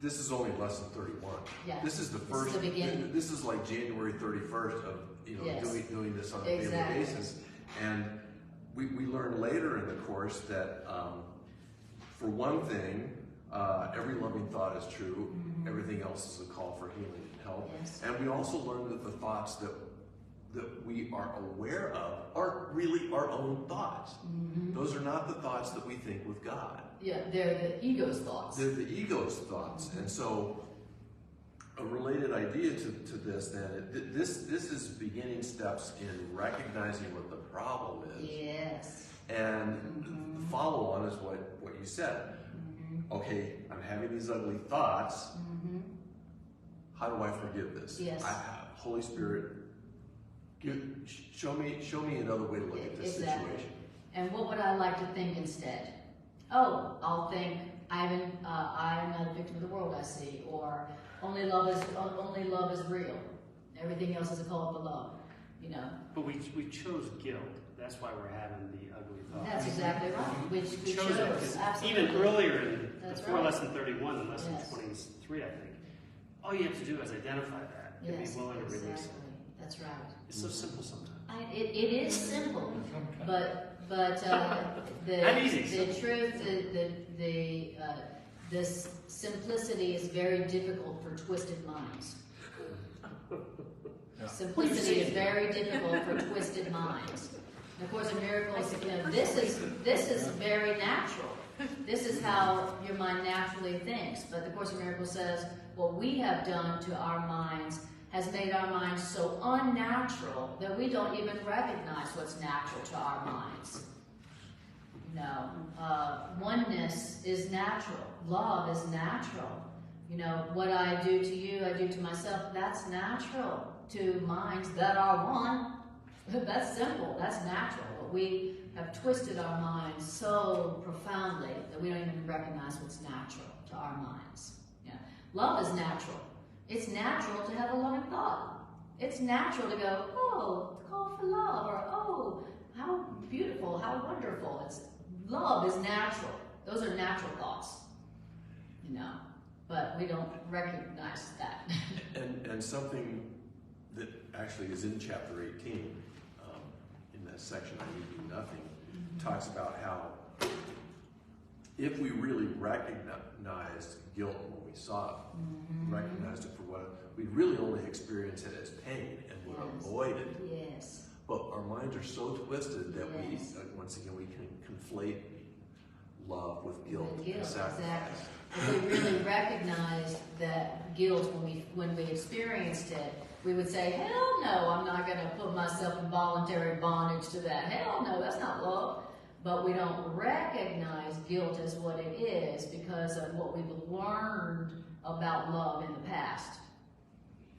this is only lesson 31. Yeah. This is the This first. is the beginning. This is like January 31st of Yes. doing this on a daily Exactly. basis, and we learn later in the course that for one thing, every loving thought is true. Mm-hmm. Everything else is a call for healing and help. Yes. And we also learn that the thoughts that we are aware of are really our own thoughts. Mm-hmm. Those are not the thoughts that we think with God. Yeah, they're the ego's thoughts. They're the ego's thoughts. And so a related idea to this then, this is beginning steps in recognizing what the problem is. Yes. And Mm-hmm. the follow on is what you said. Mm-hmm. Okay, I'm having these ugly thoughts. Mm-hmm. How do I forgive this? Yes. Holy Spirit, show me another way to look at this Exactly. situation. And what would I like to think instead? Oh, I'll think I am not a victim of the world I see, or only love is real. Everything else is a call for love. You know. But we chose guilt. That's why we're having the ugly thoughts. That's exactly right. We chose it, 'cause absolutely. even earlier in That's before right. lesson 31 and lesson Yes. 23, I think, all you have to do is identify that and Yes, be willing to release it. exactly. That's right. It's so simple sometimes. It is simple, but Not easy. the truth, this simplicity is very difficult for twisted minds. Yeah. Simplicity is very difficult for twisted minds. And of course, in Miracles, this is very natural. This is how your mind naturally thinks. But the Course in Miracles says what we have done to our minds has made our minds so unnatural that we don't even recognize what's natural to our minds. No, oneness is natural. Love is natural. You know, what I do to you, I do to myself. That's natural to minds that are one. That's simple. That's natural. But we have twisted our minds so profoundly that we don't even recognize what's natural to our minds. Yeah. Love is natural. It's natural to have a loving thought. It's natural to go, oh, call for love, or oh, how beautiful, how wonderful. Love is natural. Those are natural thoughts, you know, but we don't recognize that. And something that actually is in chapter 18, in that section, I Need Do Nothing, talks about how if we really recognized guilt when we saw it, recognized it for what, we'd really only experience it as pain and would avoid it. Yes. But our minds are so twisted that Yes. once again, we can conflate love with guilt With guilt, and sacrifice. exactly. If we really recognized that guilt when we experienced it, we would say, hell no, I'm not going to put myself in voluntary bondage to that. Hell no, that's not love. But we don't recognize guilt as what it is because of what we've learned about love in the past.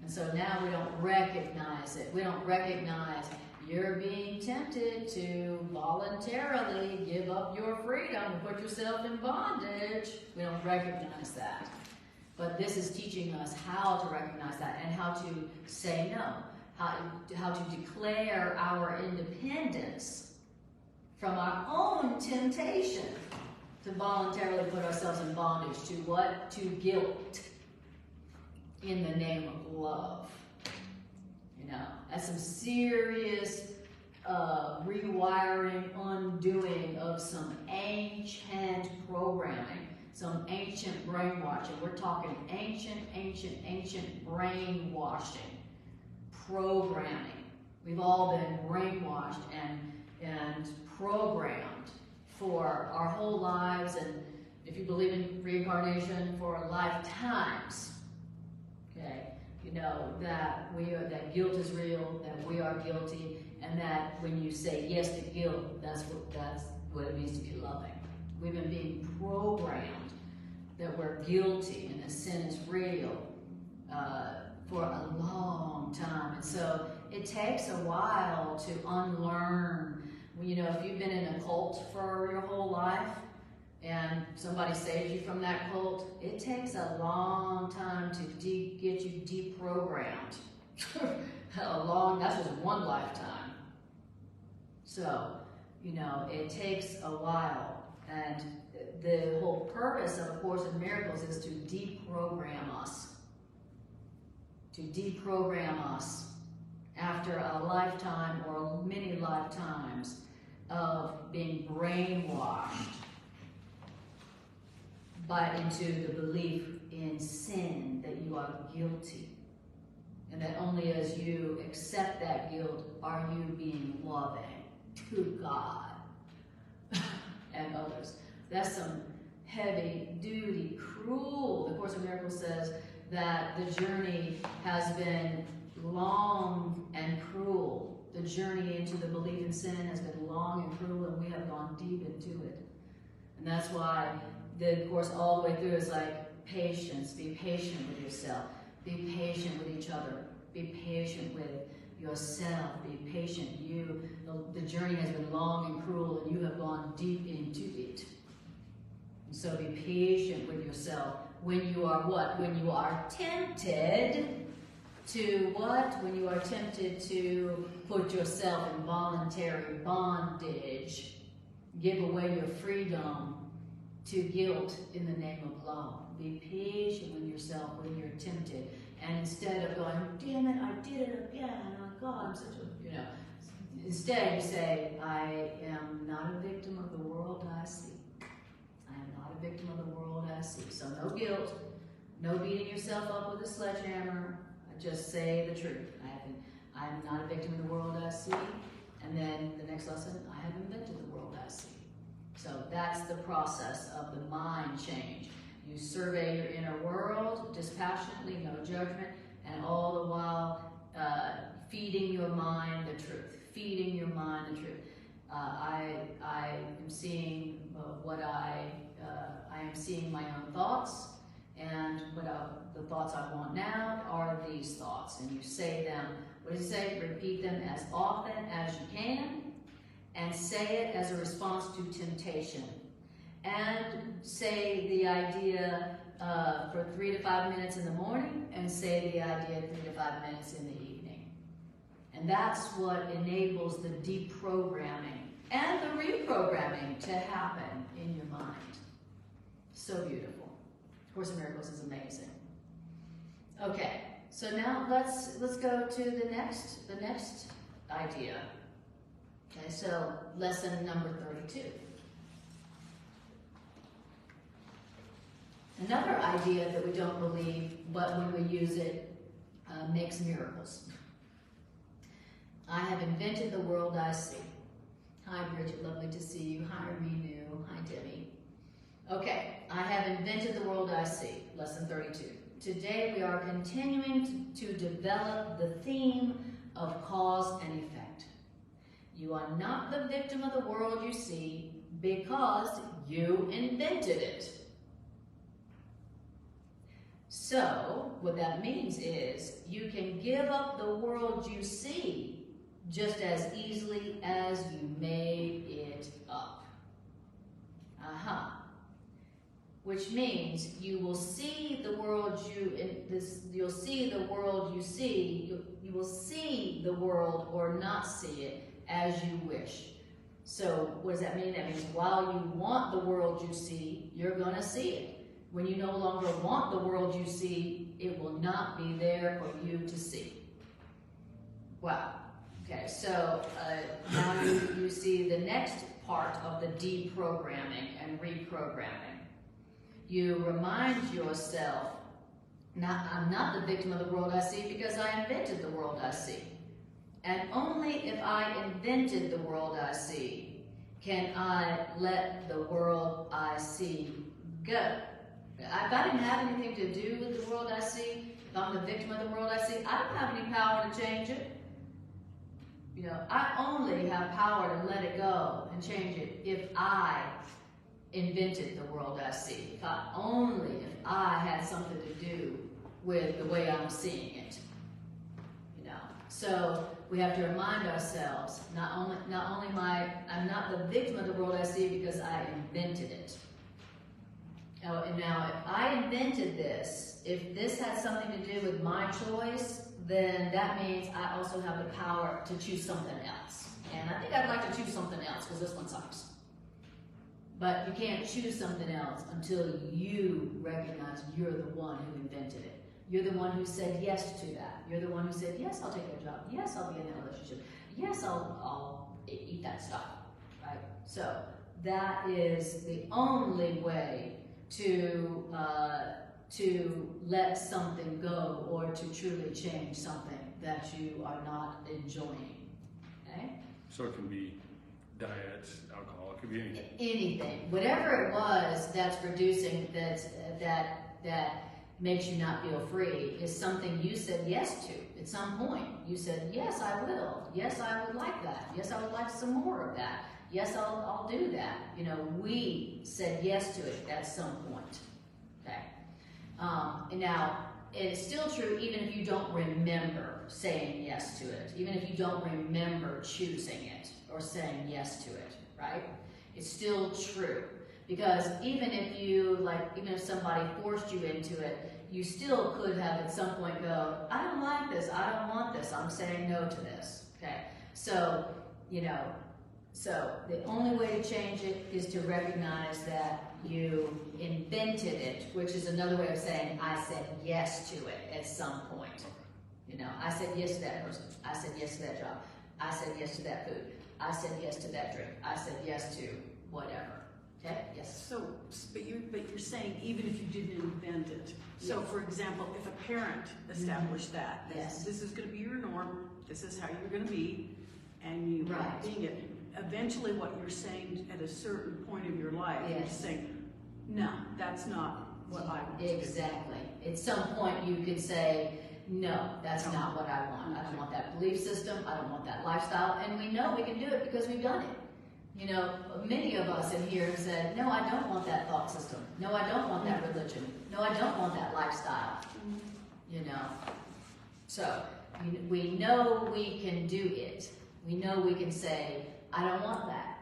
And so now we don't recognize it. We don't recognize you're being tempted to voluntarily give up your freedom and put yourself in bondage. We don't recognize that. But this is teaching us how to recognize that and how to say no, how to declare our independence from our own temptation to voluntarily put ourselves in bondage to what? To guilt in the name of love. You know, that's some serious rewiring, undoing of some ancient programming, some ancient brainwashing. We're talking ancient brainwashing, programming. We've all been brainwashed and programmed for our whole lives, and if you believe in reincarnation, for lifetimes. Okay, you know that that guilt is real, that we are guilty, and that when you say yes to guilt, that's what it means to be loving. We've been being programmed that we're guilty and that sin is real for a long time, and so it takes a while to unlearn. You know, if you've been in a cult for your whole life, and somebody saves you from that cult, it takes a long time to get you deprogrammed. That's just one lifetime. So, it takes a while, and the whole purpose of A Course in Miracles is to deprogram us. To deprogram us after a lifetime or many lifetimes of being brainwashed into the belief in sin, that you are guilty, and that only as you accept that guilt are you being loving to God and others. That's some heavy duty, cruel. The Course in Miracles says that the journey has been long and cruel. The journey into the belief in sin has been long and cruel, and we have gone deep into it. And that's why the Course all the way through is like patience. Be patient with yourself. Be patient with each other. Be patient with yourself. Be patient. The journey has been long and cruel, and you have gone deep into it. And so be patient with yourself when you are what? When you are tempted to what? When you are tempted to put yourself in voluntary bondage, give away your freedom to guilt in the name of love. Be patient with yourself when you're tempted. And instead of going, damn it, I did it again, oh God, I'm such a, instead you say, I am not a victim of the world I see. I am not a victim of the world I see. So no guilt, no beating yourself up with a sledgehammer. Just say the truth. I am not a victim of the world I see. And then the next lesson, I have invented the world I see. So that's the process of the mind change. You survey your inner world dispassionately, no judgment, and all the while feeding your mind the truth. Feeding your mind the truth. I am seeing I am seeing my own thoughts, and the thoughts I want now are these thoughts. And you say them. What does he say? Repeat them as often as you can, and say it as a response to temptation. And say the idea for 3 to 5 minutes in the morning, and say the idea 3 to 5 minutes in the evening. And that's what enables the deprogramming and the reprogramming to happen in your mind. So beautiful. Course in Miracles is amazing. Okay, so now let's go to the next idea. Okay, so lesson number 32. Another idea that we don't believe, but when we use it, makes miracles. I have invented the world I see. Hi, Bridget, lovely to see you. Hi, Renu. Hi, Debbie. Okay, I have invented the world I see. Lesson 32. Today we are continuing to develop the theme of cause and effect. You are not the victim of the world you see because you invented it. So, what that means is you can give up the world you see just as easily as you made it up. Which means you will see the world you'll see the world you see, you will see the world or not see it as you wish. So what does that mean? That means while you want the world you see, you're going to see it. When you no longer want the world you see, it will not be there for you to see. Wow. Okay, so now you see the next part of the deprogramming and reprogramming. You remind yourself, I'm not the victim of the world I see because I invented the world I see. And only if I invented the world I see can I let the world I see go. If I didn't have anything to do with the world I see, if I'm the victim of the world I see, I don't have any power to change it. I only have power to let it go and change it if I invented the world I see. If I had something to do with the way I'm seeing it. So we have to remind ourselves, I'm not the victim of the world I see because I invented it. And now, if I invented this, if this had something to do with my choice, then that means I also have the power to choose something else. And I think I'd like to choose something else because this one sucks. But you can't choose something else until you recognize you're the one who invented it. You're the one who said yes to that. You're the one who said, yes, I'll take that job. Yes, I'll be in that relationship. Yes, I'll eat that stuff, right? So that is the only way to let something go or to truly change something that you are not enjoying, okay? So it can be diet, alcohol, it could be anything. Anything, whatever it was that's producing that makes you not feel free is something you said yes to at some point. You said, yes, I will. Yes, I would like that. Yes, I would like some more of that. Yes, I'll do that. You know, we said yes to it at some point. Okay. And now, it's still true even if you don't remember saying yes to it, even if you don't remember choosing it or saying yes to it, right? It's still true. Because even if even if somebody forced you into it, you still could have at some point go, I don't like this, I don't want this, I'm saying no to this, okay? So, so the only way to change it is to recognize that you invented it, which is another way of saying I said yes to it at some point. I said yes to that person, I said yes to that job, I said yes to that food, I said yes to that drink, I said yes to whatever. Okay, yes. So, but you're saying even if you didn't invent it. So, for example, if a parent established that, Yes. this is going to be your norm, this is how you're going to be, and you are Right. being it. Eventually, what you're saying at a certain point of your life, you're Yes. saying, no, that's not what I want to do. Exactly. At some point you can say, no, that's not what I want. I don't want that belief system, I don't want that lifestyle, and we know we can do it because we've done it. Many of us in here have said, no, I don't want that thought system. No, I don't want that religion. No, I don't want that lifestyle. So we know we can do it. We know we can say, I don't want that.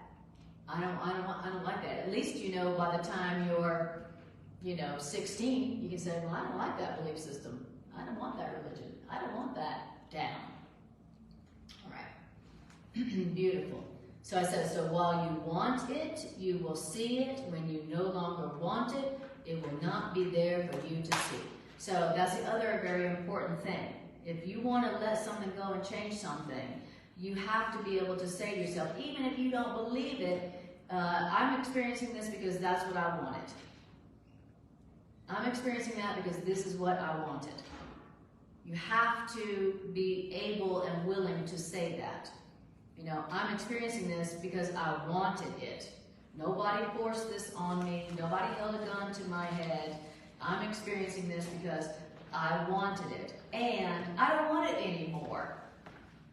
I don't like that. At least, by the time you're, 16, you can say, well, I don't like that belief system. I don't want that religion. I don't want that down. All right. Beautiful. So I said, so while you want it, you will see it. When you no longer want it, it will not be there for you to see. So that's the other very important thing. If you want to let something go and change something, you have to be able to say to yourself, even if you don't believe it, I'm experiencing this because that's what I wanted. I'm experiencing that because this is what I wanted. You have to be able and willing to say that. I'm experiencing this because I wanted it. Nobody forced this on me. Nobody held a gun to my head. I'm experiencing this because I wanted it. And I don't want it anymore.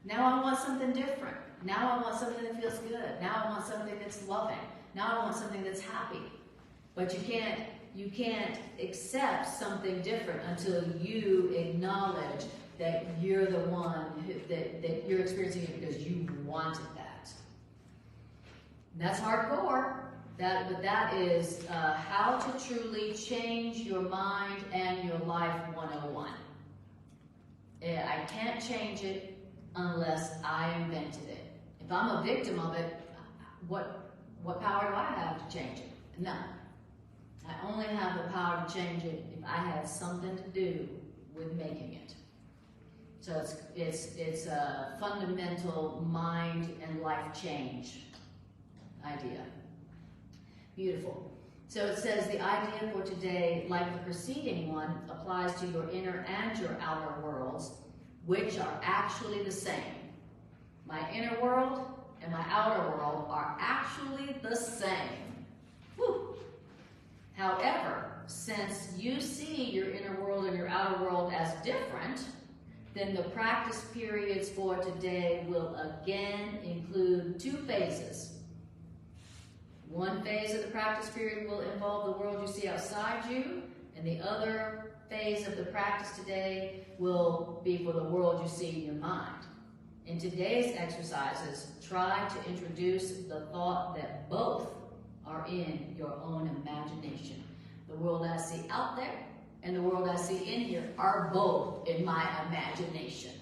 Now I want something different. Now I want something that feels good. Now I want something that's loving. Now I want something that's happy. But you can't accept something different until you acknowledge that you're the one that you're experiencing it because you wanted that. And that's hardcore. But that is how to truly change your mind and your life 101. I can't change it unless I invented it. If I'm a victim of it, what power do I have to change it? None. I only have the power to change it if I had something to do with making it. So it's a fundamental mind and life change idea. Beautiful. So it says the idea for today, like the preceding one, applies to your inner and your outer worlds, which are actually the same. My inner world and my outer world are actually the same. Whew. However, since you see your inner world and your outer world as different, then the practice periods for today will again include 2 phases. One phase of the practice period will involve the world you see outside you, and the other phase of the practice today will be for the world you see in your mind. In today's exercises, try to introduce the thought that both are in your own imagination. The world I see out there and the world I see in here are both in my imagination.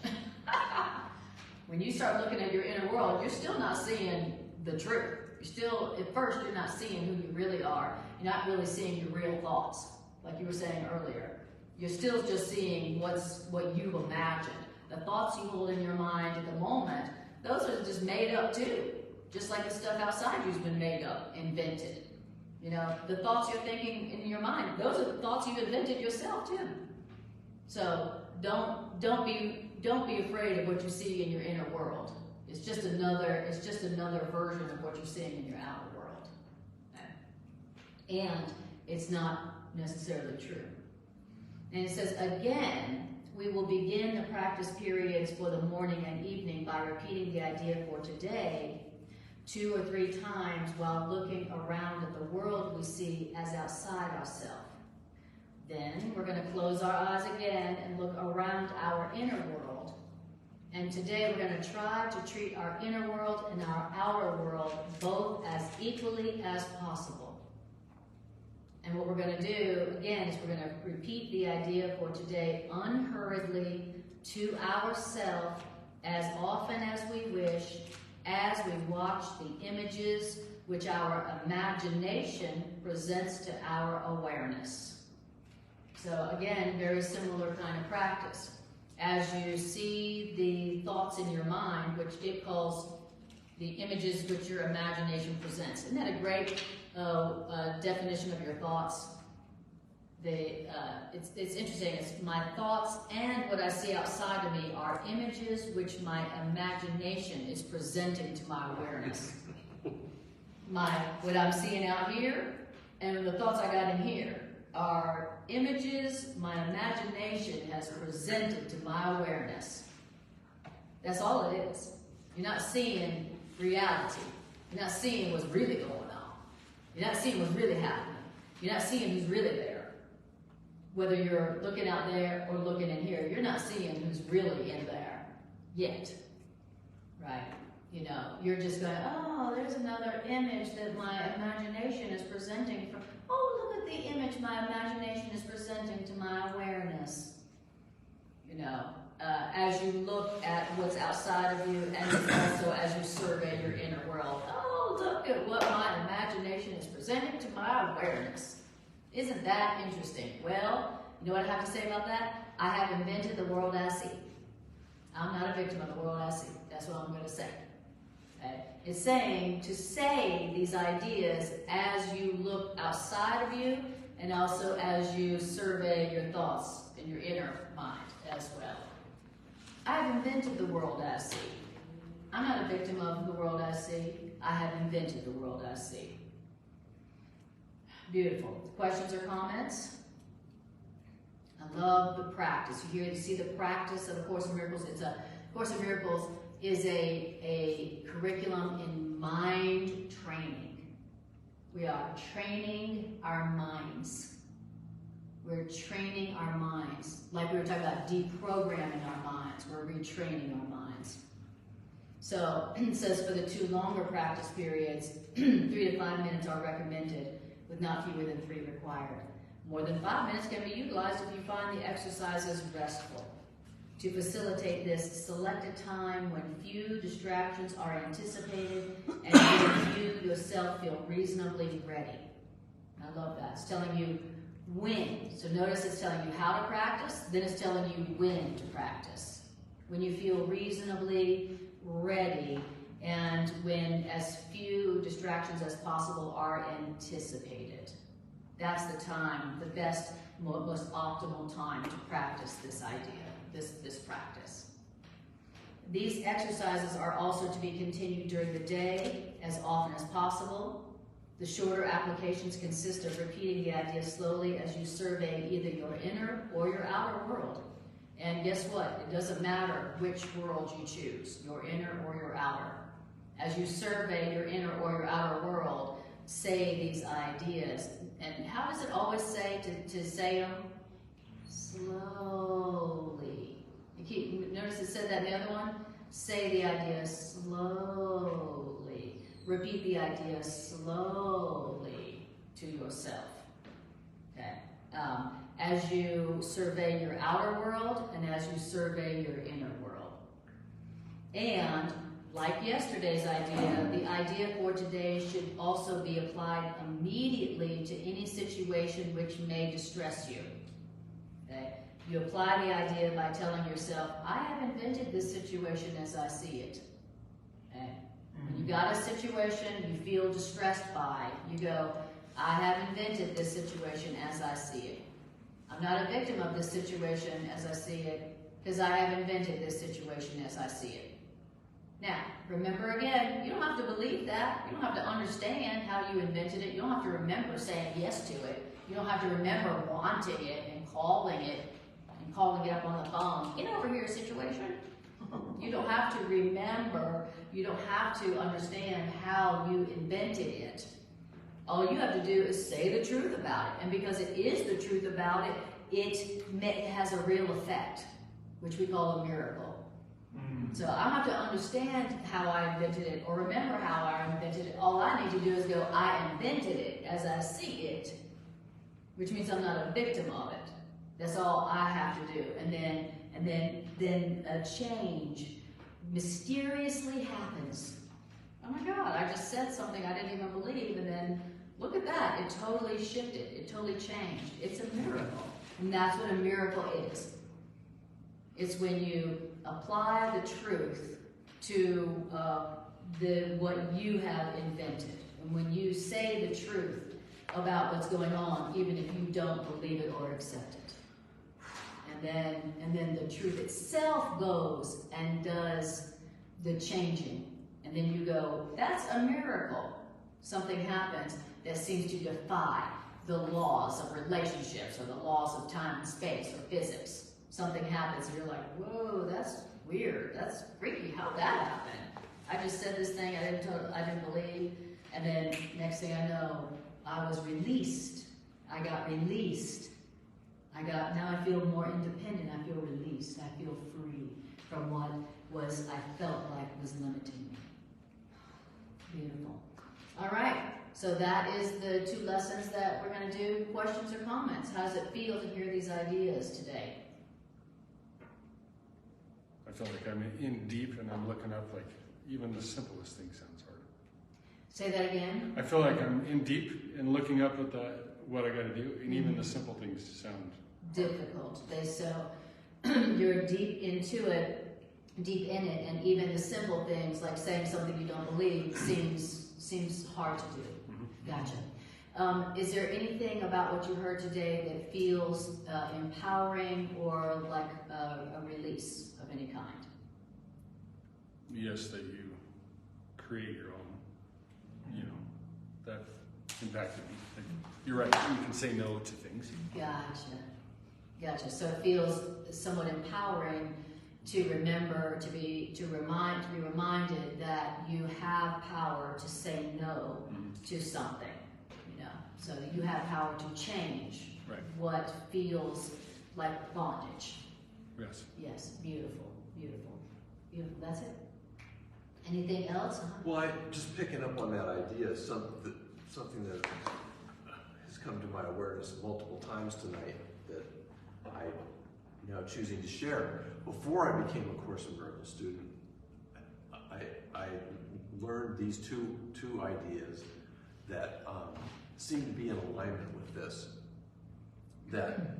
When you start looking at your inner world, you're still not seeing the truth. You're still, at first, you're not seeing who you really are. You're not really seeing your real thoughts, like you were saying earlier. You're still just seeing what you've imagined. The thoughts you hold in your mind at the moment, those are just made up too. Just like the stuff outside you's been made up, invented. You know, the thoughts you're thinking in your mind, those are the thoughts you've invented yourself too. So don't be afraid of what you see in your inner world. It's just another version of what you're seeing in your outer world. Okay? And it's not necessarily true. And it says, again, we will begin the practice periods for the morning and evening by repeating the idea for today 2 or 3 times while looking around at the world we see as outside ourselves. Then we're going to close our eyes again and look around our inner world. And today we're going to try to treat our inner world and our outer world both as equally as possible. And what we're going to do, again, is we're going to repeat the idea for today unhurriedly to ourselves as often as we wish, as we watch the images which our imagination presents to our awareness. So again, very similar kind of practice. As you see the thoughts in your mind, which it calls the images which your imagination presents. Isn't that a great definition of your thoughts? It's interesting. It's my thoughts and what I see outside of me are images which my imagination is presenting to my awareness. What I'm seeing out here and the thoughts I got in here are images my imagination has presented to my awareness. That's all it is. You're not seeing reality. You're not seeing what's really going on. You're not seeing what's really happening. You're not seeing who's really there. Whether you're looking out there or looking in here, you're not seeing who's really in there yet. Right? You know, you're just going, oh, there's another image that my imagination is presenting. Oh, look at the image my imagination is presenting to my awareness. You know, as you look at what's outside of you and also as you survey your inner world. Oh, look at what my imagination is presenting to my awareness. Isn't that interesting? Well, you know what I have to say about that? I have invented the world I see. I'm not a victim of the world I see. That's what I'm going to say. Okay? It's saying to say these ideas as you look outside of you and also as you survey your thoughts in your inner mind as well. I've invented the world I see. I'm not a victim of the world I see. I have invented the world I see. Beautiful. Questions or comments? I love the practice. You see the practice of A Course in Miracles. Course in Miracles is a curriculum in mind training. We are training our minds. We're training our minds. Like we were talking about deprogramming our minds. We're retraining our minds. So it says for the 2 longer practice periods, 3 to 5 minutes are recommended, with not fewer than 3 required. More than 5 minutes can be utilized if you find the exercises restful. To facilitate this, select a time when few distractions are anticipated and when you yourself feel reasonably ready. I love that. It's telling you when. So notice it's telling you how to practice, then it's telling you when to practice. When you feel reasonably ready and when as few distractions as possible are anticipated. That's the time, the best, most optimal time to practice this idea, this practice. These exercises are also to be continued during the day as often as possible. The shorter applications consist of repeating the idea slowly as you survey either your inner or your outer world. And guess what? It doesn't matter which world you choose, your inner or your outer. As you survey your inner or your outer world, say these ideas. And how does it always say to say them? Slowly. Notice it said that in the other one? Say the idea slowly. Repeat the idea slowly to yourself. Okay? as you survey your outer world and as you survey your inner world. And like yesterday's idea, the idea for today should also be applied immediately to any situation which may distress you. Okay? You apply the idea by telling yourself, I have invented this situation as I see it. Okay? When you got a situation you feel distressed by, you go, I have invented this situation as I see it. I'm not a victim of this situation as I see it, because I have invented this situation as I see it. Now, remember again, you don't have to believe that. You don't have to understand how you invented it. You don't have to remember saying yes to it. You don't have to remember wanting it and calling it up on the phone. Get over here, situation. You don't have to remember. You don't have to understand how you invented it. All you have to do is say the truth about it. And because it is the truth about it, it has a real effect, which we call a miracle. So I don't have to understand how I invented it or remember how I invented it. All I need to do is go, I invented it as I see it, which means I'm not a victim of it. That's all I have to do. And then a change mysteriously happens. Oh my God, I just said something I didn't even believe, and then look at that, it totally shifted, it totally changed. It's a miracle, and that's what a miracle is. It's when you apply the truth to what you have invented, and when you say the truth about what's going on, even if you don't believe it or accept it. And then the truth itself goes and does the changing. And then you go, that's a miracle. Something happens that seems to defy the laws of relationships or the laws of time and space or physics. Something happens and you're like, whoa, that's weird. That's freaky. How'd that happen? I just said this thing I didn't believe. And then next thing I know, I was released. I got released. Now I feel more independent. I feel released. I feel free from what I felt like was limiting me. Beautiful. All right. So that is the 2 lessons that we're going to do. Questions or comments? How does it feel to hear these ideas today? I feel like I'm in deep and I'm looking up, like, even the simplest thing sounds hard. Say that again. I feel like I'm in deep and looking up at what I got to do, and even the simple things sound difficult. You're deep into it, deep in it, and even the simple things like saying something you don't believe seems hard to do. Gotcha. Is there anything about what you heard today that feels empowering or like a release of any kind? Yes, that you create your own, that impacted me. Like, you're right, you can say no to things. Gotcha. So it feels somewhat empowering to remember, to be reminded that you have power to say no to something, so that you have power to change what feels like bondage. Yes, beautiful. That's it. Anything else? Well, just picking up on that idea, something that has come to my awareness multiple times tonight that I now choosing to share. Before I became a Course in Miracles student, I learned these two ideas that seem to be in alignment with this. That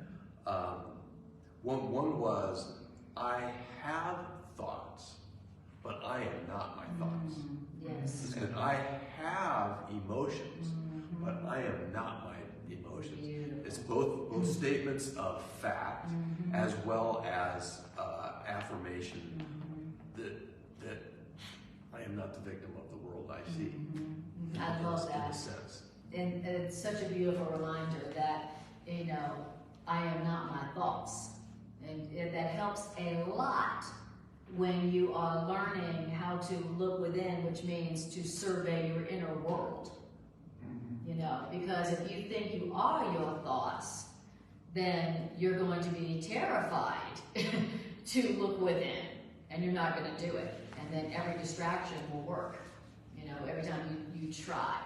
one was, I have thoughts, but I am not my thoughts. Yes. And I have emotions, but I am not my emotions. Beautiful. It's both statements of fact as well as affirmation that I am not the victim of the world I see. I love that. In a sense. And it's such a beautiful reminder that, I am not my thoughts. And that helps a lot when you are learning how to look within, which means to survey your inner world. Because if you think you are your thoughts, then you're going to be terrified to look within, and you're not going to do it. And then every distraction will work, every time you try.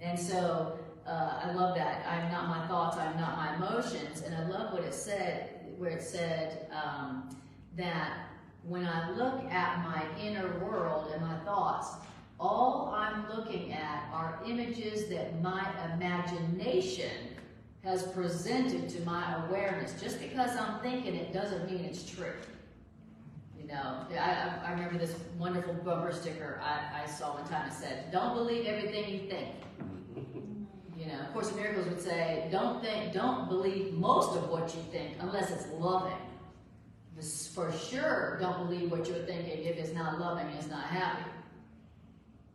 And so I love that. I'm not my thoughts, I'm not my emotions. And I love what it said, where it said that when I look at my inner world and my thoughts, all I'm looking at are images that my imagination has presented to my awareness. Just because I'm thinking it doesn't mean it's true. You know, I remember this wonderful bumper sticker I saw one time. It said, "Don't believe everything you think." You know, of Course in Miracles would say, don't believe most of what you think unless it's loving. For sure, don't believe what you're thinking if it's not loving and it's not happy.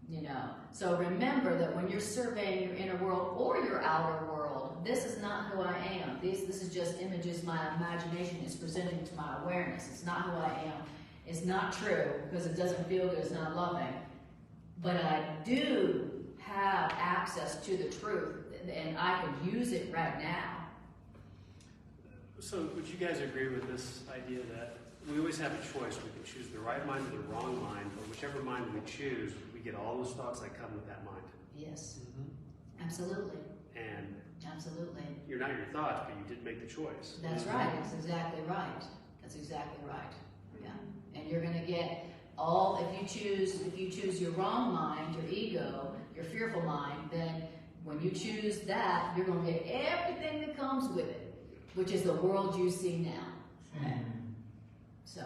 You know, so remember that when you're surveying your inner world or your outer world, this is not who I am. This is just images my imagination is presenting to my awareness. It's not who I am. It's not true because it doesn't feel good. It's not loving. But I do have access to the truth, and I can use it right now. So would you guys agree with this idea that we always have a choice? We can choose the right mind or the wrong mind, but whichever mind we choose, we get all those thoughts that come with that mind. Yes, absolutely. And absolutely. You're not your thoughts, but you did make the choice. That's right. That's exactly right. That's exactly right. Yeah. And you're going to get all, if you choose your wrong mind, your ego, your fearful mind, then when you choose that, you're going to get everything that comes with it, which is the world you see now. Okay. So,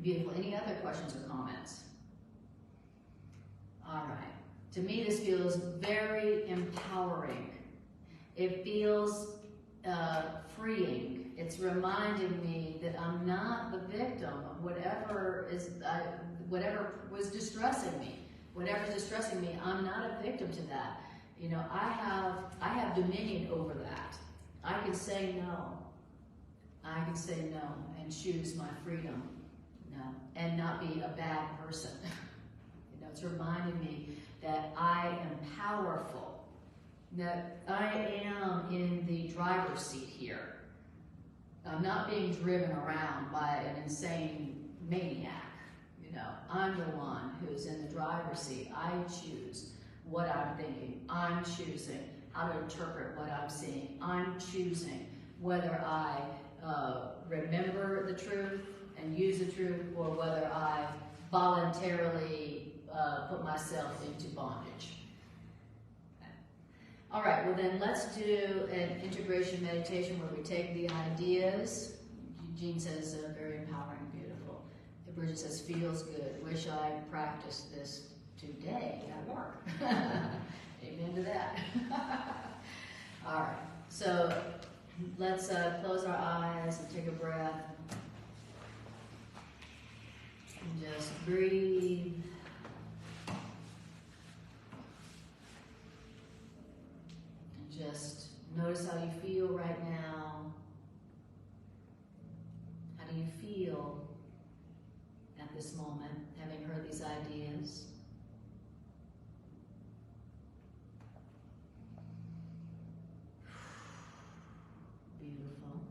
beautiful. Any other questions or comments? All right. To me, this feels very empowering. It feels freeing. It's reminding me that I'm not the victim of whatever was distressing me. Whatever's distressing me, I'm not a victim to that. You know, I have dominion over that. I can say no. I can say no and choose my freedom. No, and not be a bad person. You know, it's reminding me that I am powerful. That I am in the driver's seat here. I'm not being driven around by an insane maniac. You know, I'm the one who's in the driver's seat. I choose what I'm thinking. I'm choosing how to interpret what I'm seeing. I'm choosing whether I remember the truth and use the truth, or whether I voluntarily put myself into bondage. Okay. All right, well then let's do an integration meditation where we take the ideas. Eugene says very empowering, beautiful. Bridget says feels good. Wish I practiced this today at work. Amen to that. All right, so let's close our eyes and take a breath. And just breathe. And just notice how you feel right now. How do you feel at this moment, having heard these ideas? Beautiful.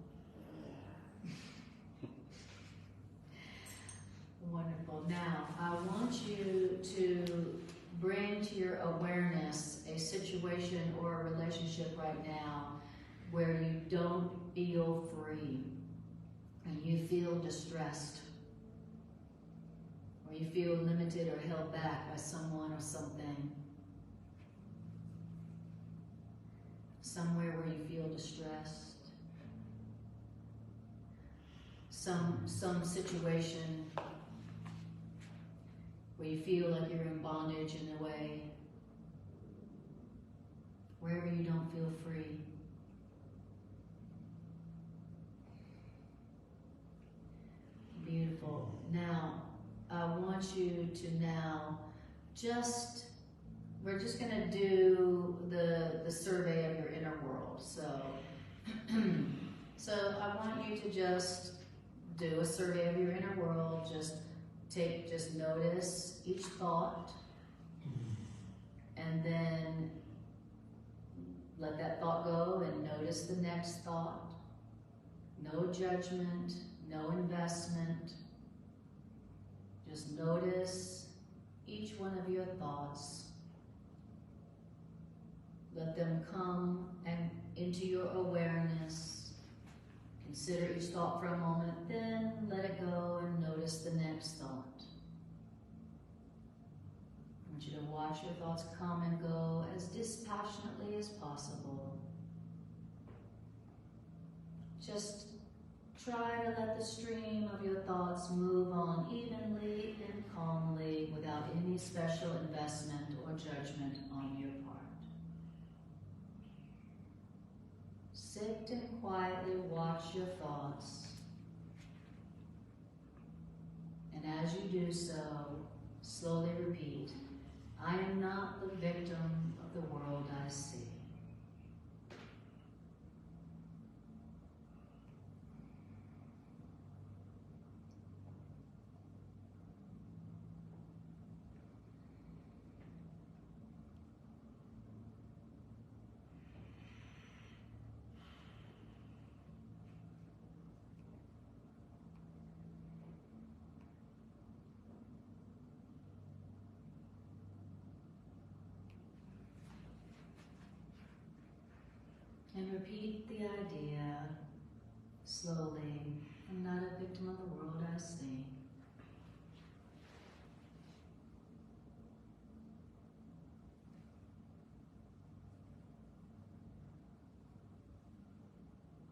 Wonderful. Now, I want you to bring to your awareness a situation or a relationship right now where you don't feel free and you feel distressed, or you feel limited or held back by someone or something. Somewhere where you feel distressed. Some situation where you feel like you're in bondage in a way. Wherever you don't feel free. Beautiful. Now, I want you to now we're just going to do the survey of your inner world. So I want you to just do a survey of your inner world. Just notice each thought, and then let that thought go and notice the next thought. No judgment, no investment. Just notice each one of your thoughts. Let them come and into your awareness. Consider each thought for a moment, then let it go and notice the next thought. I want you to watch your thoughts come and go as dispassionately as possible. Just try to let the stream of your thoughts move on evenly and calmly without any special investment or judgment on your part. Sit and quietly watch your thoughts. And as you do so, slowly repeat, I am not the victim of the world I see. And repeat the idea slowly. I'm not a victim of the world I see.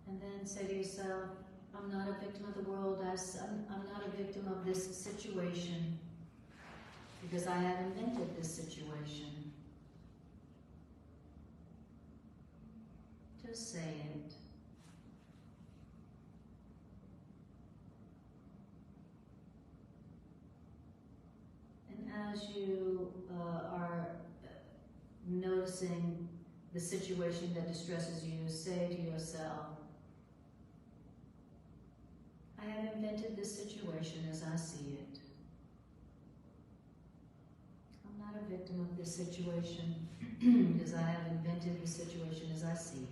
And then say to yourself, I'm not a victim of the world I see. I'm not a victim of this situation because I have invented this situation. Just say it. And as you are noticing the situation that distresses you, say to yourself, I have invented this situation as I see it. I'm not a victim of this situation because I have invented this situation as I see it.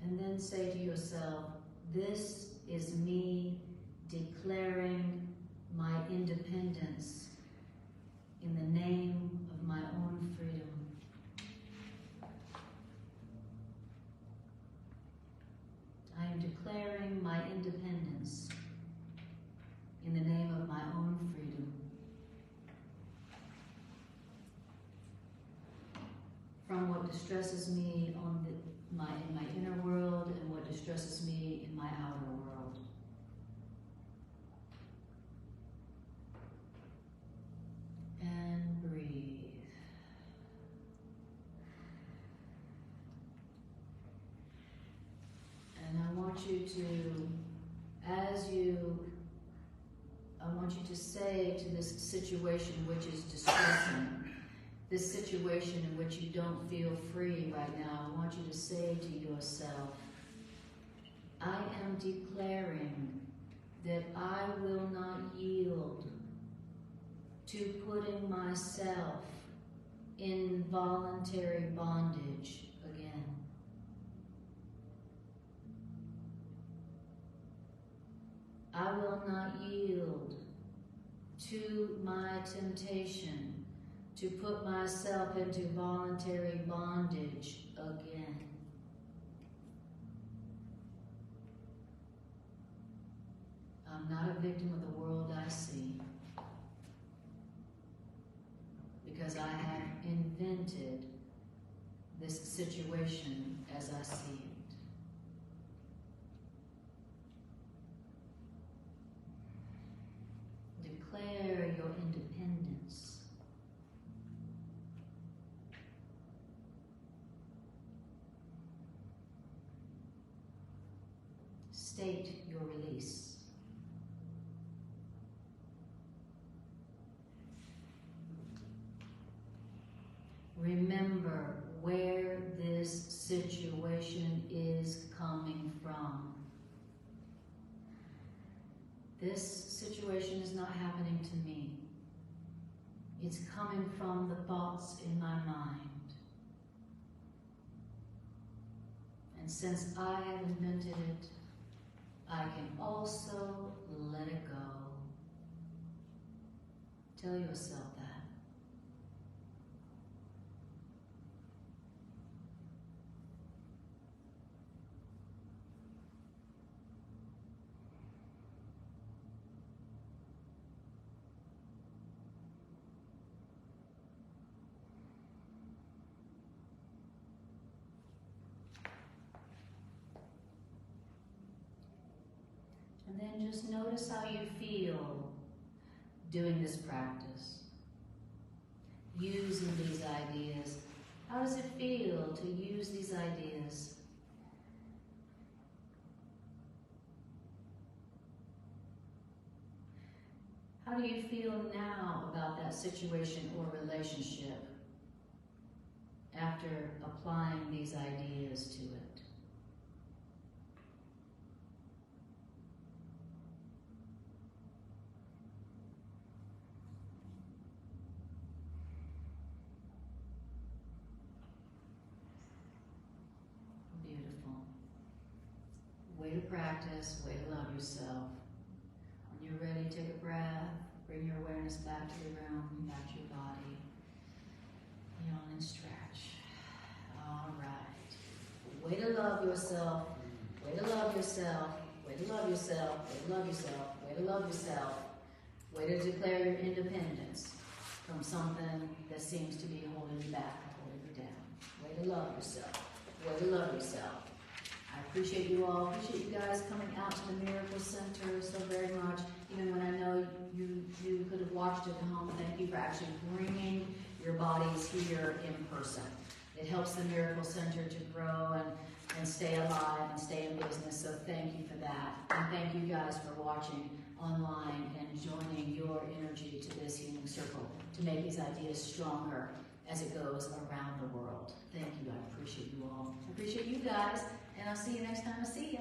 And then say to yourself, this is me declaring my independence in the name of my own freedom. I am declaring my independence in the name of my own freedom. From what distresses me in my inner world and what distresses me in my outer world. And breathe. And I want you to say to this situation which is distressing, this situation in which you don't feel free right now, I want you to say to yourself, I am declaring that I will not yield to putting myself in voluntary bondage again. I will not yield to my temptation to put myself into voluntary bondage again. I'm not a victim of the world I see because I have invented this situation as I see it. Declare your independence. State your release. Remember where this situation is coming from. This situation is not happening to me. It's coming from the thoughts in my mind. And since I have invented it, I can also let it go. Tell yourself that. And then just notice how you feel doing this practice. Using these ideas. How does it feel to use these ideas? How do you feel now about that situation or relationship after applying these ideas to it? Way to practice, way to love yourself. When you're ready, take a breath, bring your awareness back to the room, back to your body. Yawn and stretch. All right. Way to love yourself, way to love yourself, way to love yourself, way to love yourself, way to love yourself. Way to declare your independence from something that seems to be holding you back, holding you down. Way to love yourself, way to love yourself. I appreciate you all. Appreciate you guys coming out to the Miracle Center so very much. Even when I know you could have watched it at home, thank you for actually bringing your bodies here in person. It helps the Miracle Center to grow and stay alive and stay in business, so thank you for that. And thank you guys for watching online and joining your energy to this healing circle to make these ideas stronger as it goes around the world. Thank you. I appreciate you all. I appreciate you guys. And I'll see you next time I see you.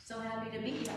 So happy to be here.